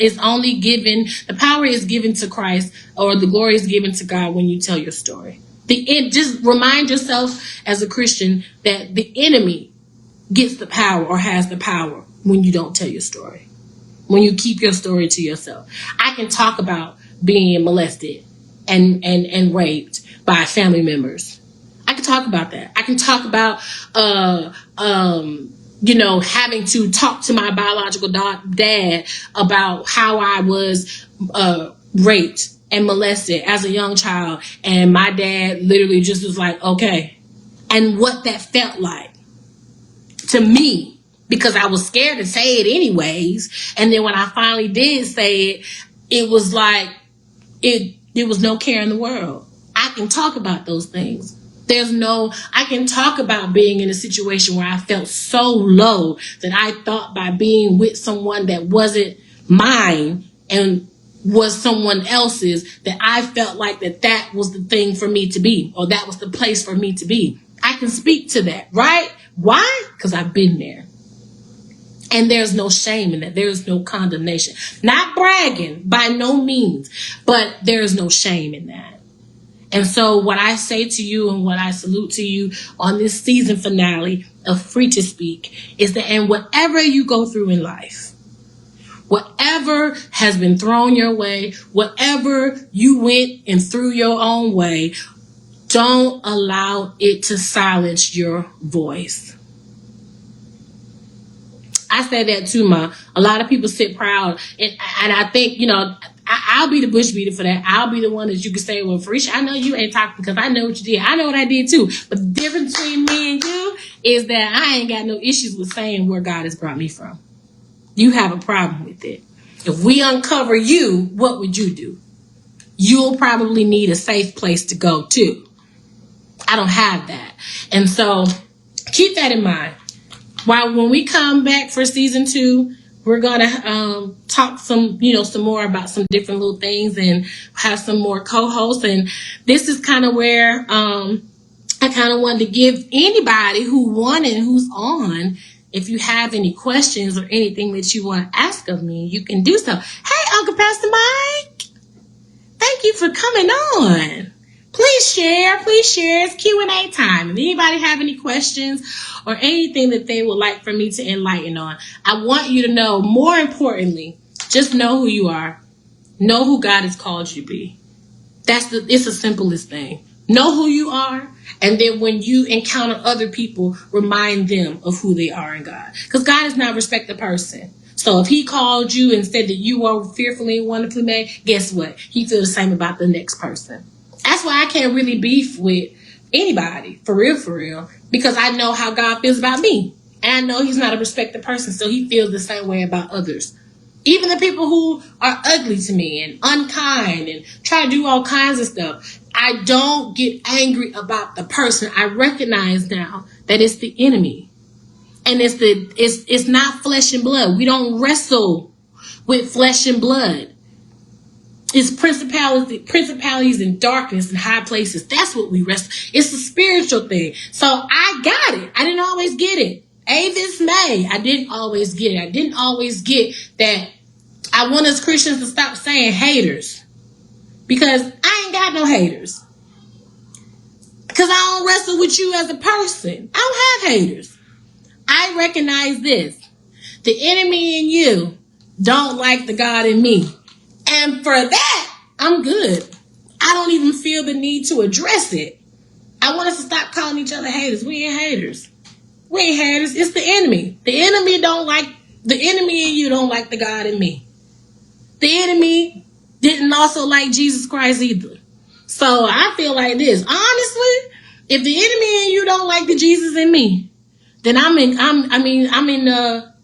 given to Christ, or the glory is given to God when you tell your story. Just remind yourself as a Christian that the enemy gets the power, or has the power, when you don't tell your story. When you keep your story to yourself. I can talk about being molested and raped by family members. I can talk about that. I can talk about having to talk to my biological dad about how I was raped and molested as a young child, and my dad literally just was like, okay, and what that felt like to me. Because I was scared to say it anyways. And then when I finally did say it, it was like, there was no care in the world. I can talk about those things. I can talk about being in a situation where I felt so low that I thought by being with someone that wasn't mine and was someone else's, that I felt like that was the thing for me to be, or that was the place for me to be. I can speak to that, right? Why? Because I've been there. And there's no shame in that. There's no condemnation. Not bragging, by no means, but there's no shame in that. And so what I say to you and what I salute to you on this season finale of Free to Speak is that, and whatever you go through in life, whatever has been thrown your way, whatever you went and threw your own way, don't allow it to silence your voice. I said that too, a lot of people sit proud, and I think, I'll be the bush beater for that. I'll be the one that you can say, well, Felicia, I know you ain't talking because I know what you did. I know what I did too. But the difference between me and you is that I ain't got no issues with saying where God has brought me from. You have a problem with it. If we uncover you, what would you do? You'll probably need a safe place to go too. I don't have that. And so keep that in mind. When we come back for season 2, we're gonna talk some more about some different little things and have some more co-hosts. And this is kind of where I kind of wanted to give anybody who's on, if you have any questions or anything that you want to ask of me, you can do so. Hey, Uncle Pastor Mike, thank you for coming on. Please share. It's Q&A time. If anybody have any questions or anything that they would like for me to enlighten on, I want you to know, more importantly, just know who you are. Know who God has called you to be. It's the simplest thing. Know who you are, and then when you encounter other people, remind them of who they are in God. Because God does not respect the person. So if he called you and said that you are fearfully and wonderfully made, guess what? He feels the same about the next person. That's why I can't really beef with anybody, for real, because I know how God feels about me. And I know he's not a respected person, so he feels the same way about others. Even the people who are ugly to me and unkind and try to do all kinds of stuff, I don't get angry about the person. I recognize now that it's the enemy. And it's not flesh and blood. We don't wrestle with flesh and blood. It's principalities and darkness and high places. That's what we wrestle. It's a spiritual thing. So I got it. I didn't always get it. Avis May. I didn't always get it. I didn't always get that. I want us Christians to stop saying haters. Because I ain't got no haters. Because I don't wrestle with you as a person. I don't have haters. I recognize this. The enemy in you don't like the God in me. And for that, I'm good. I don't even feel the need to address it. I want us to stop calling each other haters. We ain't haters. We ain't haters. It's the enemy. The enemy in you don't like the God in me. The enemy didn't also like Jesus Christ either. So I feel like this. Honestly, if the enemy in you don't like the Jesus in me, then I'm in the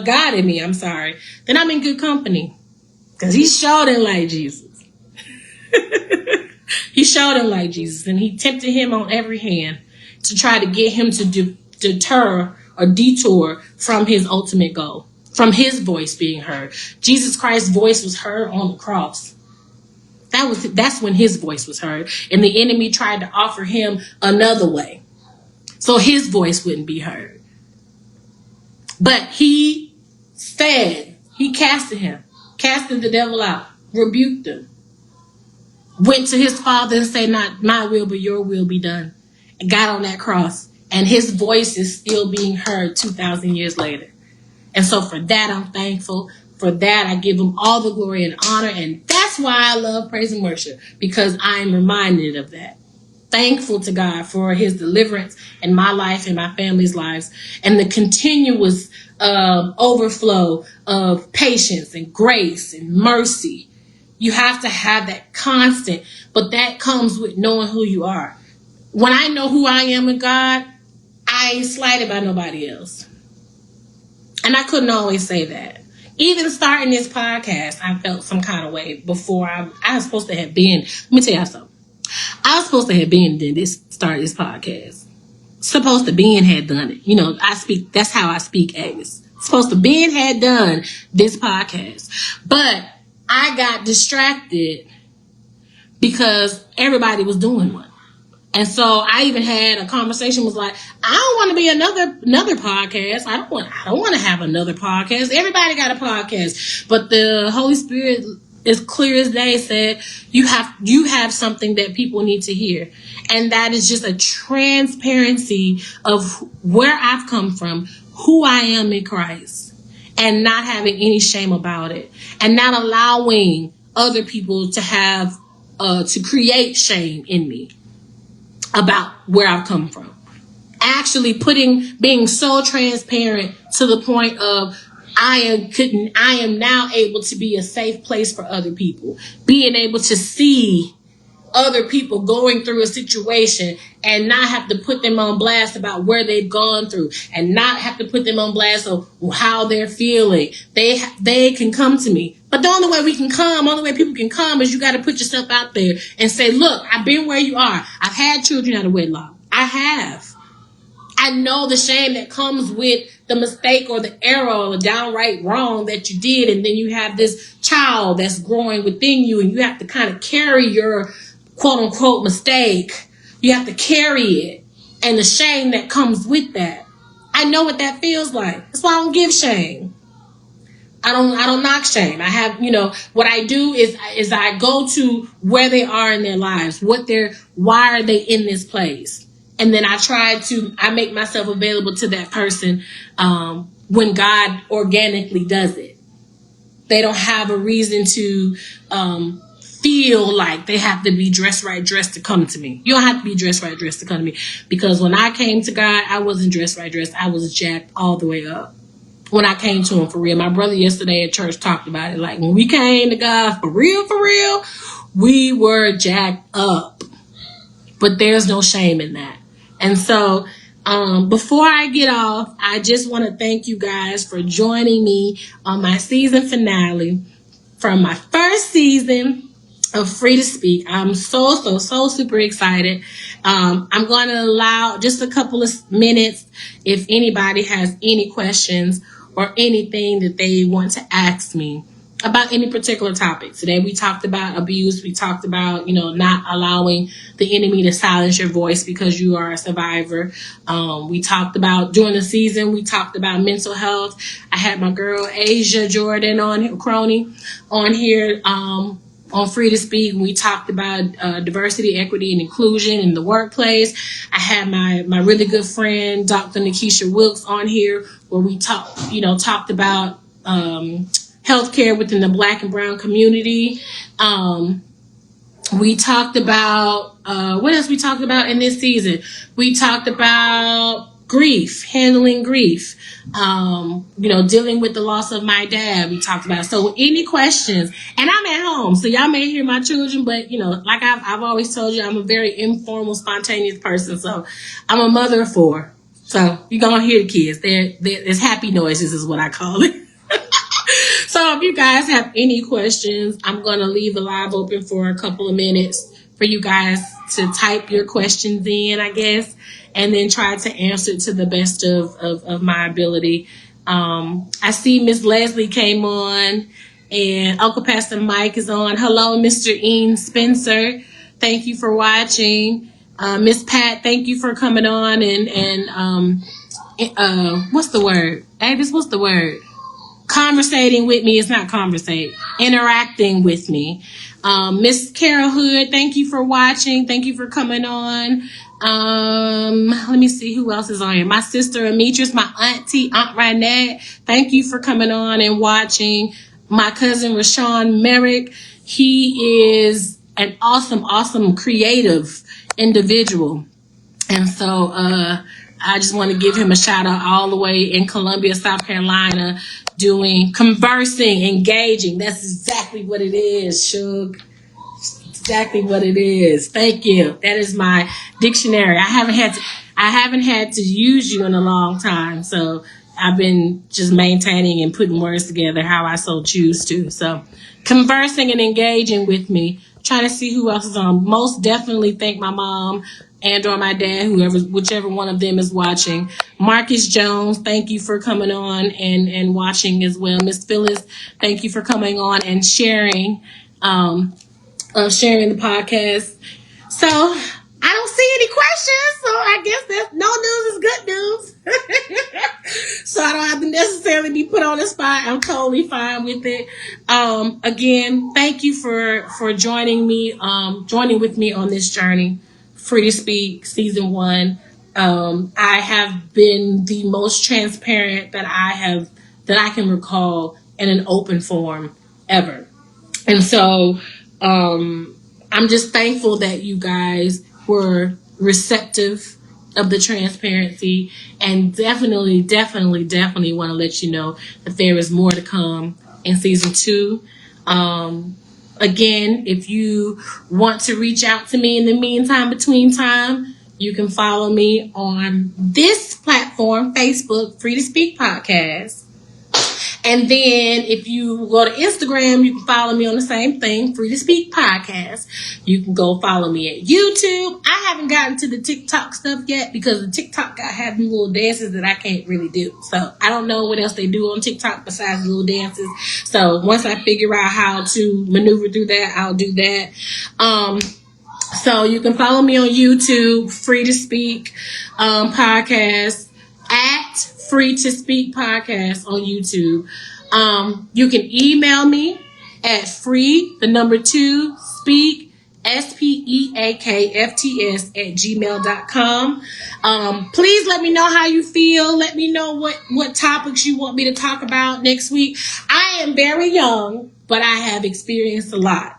God in me. I'm sorry. Then I'm in good company. Because he showed him like Jesus. He showed him like Jesus. And he tempted him on every hand to try to get him to deter or detour from his ultimate goal. From his voice being heard. Jesus Christ's voice was heard on the cross. That's when his voice was heard. And the enemy tried to offer him another way. So his voice wouldn't be heard. But he said, he casted the devil out, rebuked him, went to his father and said, not my will, but your will be done. And got on that cross. And his voice is still being heard 2,000 years later. And so for that, I'm thankful. For that, I give him all the glory and honor. And that's why I love praise and worship, because I'm reminded of that. Thankful to God for his deliverance in my life and my family's lives, and the continuous overflow of patience and grace and mercy. You have to have that constant, but that comes with knowing who you are. When I know who I am in God, I ain't slighted by nobody else. And I couldn't always say that. Even starting this podcast, I felt some kind of way before I was supposed to have been. Let me tell you something. I was supposed to have been started this podcast. Supposed to been had done it. You know, that's how I speak, Agnes. Supposed to been had done this podcast. But I got distracted because everybody was doing one. And so I even had a conversation, was like, I don't want to be another podcast. I don't want to have another podcast. Everybody got a podcast. But the Holy Spirit, as clear as day, said, you have something that people need to hear. And that is just a transparency of where I've come from, who I am in Christ, and not having any shame about it, and not allowing other people to have to create shame in me about where I've come from. Actually being so transparent to the point of I am now able to be a safe place for other people. Being able to see other people going through a situation and not have to put them on blast about where they've gone through, and not have to put them on blast of how they're feeling. They can come to me. But the only way people can come is you got to put yourself out there and say, look, I've been where you are. I've had children out of wedlock. I know the shame that comes with the mistake or the error or the downright wrong that you did. And then you have this child that's growing within you, and you have to kind of carry your quote unquote mistake. You have to carry it, and the shame that comes with that. I know what that feels like. That's why I don't give shame. I don't knock shame. I have, what I do is I go to where they are in their lives, why are they in this place? And then I make myself available to that person when God organically does it. They don't have a reason to feel like they have to be dressed to come to me. You don't have to be dressed to come to me. Because when I came to God, I wasn't dressed. I was jacked all the way up. When I came to him for real. My brother yesterday at church talked about it. Like, when we came to God for real, we were jacked up. But there's no shame in that. And so Before I get off, I just want to thank you guys for joining me on my season finale from my first season of Free to Speak. I'm so super excited. I'm going to allow just a couple of minutes if anybody has any questions or anything that they want to ask me about any particular topic. Today we talked about abuse. We talked about, not allowing the enemy to silence your voice because you are a survivor. We talked about during the season, we talked about mental health. I had my girl Asia Jordan Crony on here on Free to Speak. We talked about diversity, equity, and inclusion in the workplace. I had my really good friend, Dr. Nikisha Wilkes, on here where we talked about healthcare within the Black and Brown community. We talked about, what else we talked about in this season? We talked about grief, handling grief, dealing with the loss of my dad. We talked about, so any questions, and I'm at home, so y'all may hear my children, but like I've always told you, I'm a very informal, spontaneous person. So I'm a mother of 4. So you're going to hear the kids. There's happy noises is what I call it. So if you guys have any questions, I'm going to leave the live open for a couple of minutes for you guys to type your questions in, I guess, and then try to answer it to the best of my ability. I see Miss Leslie came on and Uncle Pastor Mike is on. Hello, Mr. Ian Spencer. Thank you for watching. Miss Pat, thank you for coming on and what's the word? Avis, what's the word? Conversating with me. It's not conversate. Interacting with me. Miss Carol Hood, thank you for watching. Thank you for coming on. Let me see who else is on here. My sister Ametris, my auntie, Aunt Rynette. Thank you for coming on and watching. My cousin Rashawn Merrick. He is an awesome creative individual. And so I just want to give him a shout out all the way in Columbia, South Carolina, doing conversing, engaging. That's exactly what it is, Shug. Exactly what it is. Thank you. That is my dictionary. I haven't had to use you in a long time, so I've been just maintaining and putting words together how I so choose to. So conversing and engaging with me, trying to see who else is on. Most definitely thank my mom and or my dad, whichever one of them is watching. Marcus Jones, thank you for coming on and watching as well. Miss Phyllis, thank you for coming on and sharing the podcast. So I don't see any questions, so I guess that no news is good news. So I don't have to necessarily be put on the spot. I'm totally fine with it. Again, thank you for joining with me on this journey. Free to Speak Season 1. I have been the most transparent that I can recall in an open forum ever. And so I'm just thankful that you guys were receptive of the transparency, and definitely want to let you know that there is more to come in Season 2. Again, if you want to reach out to me in the meantime, between time, you can follow me on this platform, Facebook, Free to Speak Podcast. And then if you go to Instagram, you can follow me on the same thing, Free to Speak Podcast. You can go follow me at YouTube. I haven't gotten to the TikTok stuff yet because the TikTok got having little dances that I can't really do. So I don't know what else they do on TikTok besides little dances. So once I figure out how to maneuver through that, I'll do that. So you can follow me on YouTube, Free to Speak Podcast, at Free to Speak Podcast on YouTube. You can email me at free2speak speakfts@gmail.com. Please let me know how you feel. Let me know what topics you want me to talk about next week. I am very young, but I have experienced a lot.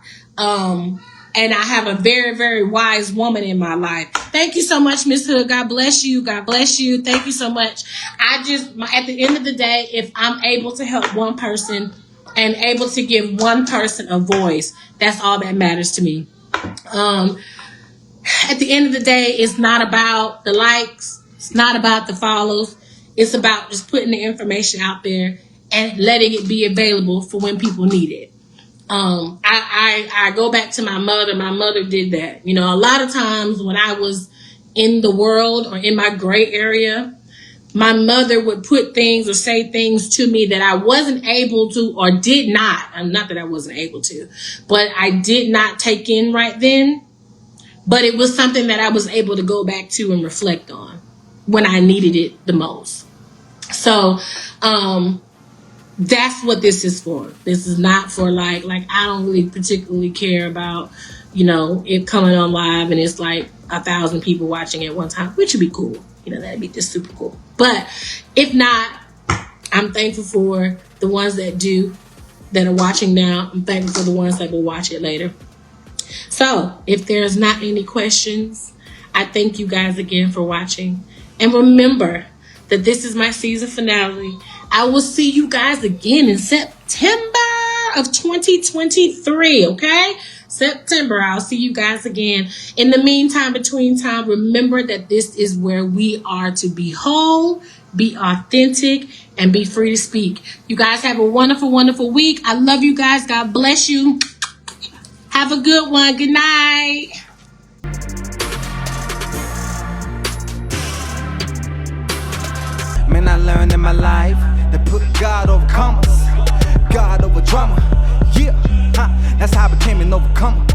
And I have a very, very wise woman in my life. Thank you so much, Miss Hood. God bless you. God bless you. Thank you so much. At the end of the day, if I'm able to help one person and able to give one person a voice, that's all that matters to me. At the end of the day, it's not about the likes. It's not about the follows. It's about just putting the information out there and letting it be available for when people need it. I go back to my mother. My mother did that. You know, a lot of times when I was in the world or in my gray area, my mother would put things or say things to me that I wasn't able to or did not. Not that I wasn't able to, but I did not take in right then. But it was something that I was able to go back to and reflect on when I needed it the most. So, that's what this is for. This is not for like I don't really particularly care about, you know, it coming on live and it's like 1,000 people watching at one time, which would be cool. You know, that'd be just super cool. But if not, I'm thankful for the ones that are watching now. I'm thankful for the ones that will watch it later. So if there's not any questions, I thank you guys again for watching. And remember that this is my season finale. I will see you guys again in September of 2023, okay? September, I'll see you guys again. In the meantime, between time, remember that this is where we are to be whole, be authentic, and be free to speak. You guys have a wonderful, wonderful week. I love you guys. God bless you. Have a good one. Good night. Man, I learned in my life to put God over commas, God over drama. Yeah, that's how I became an overcomer.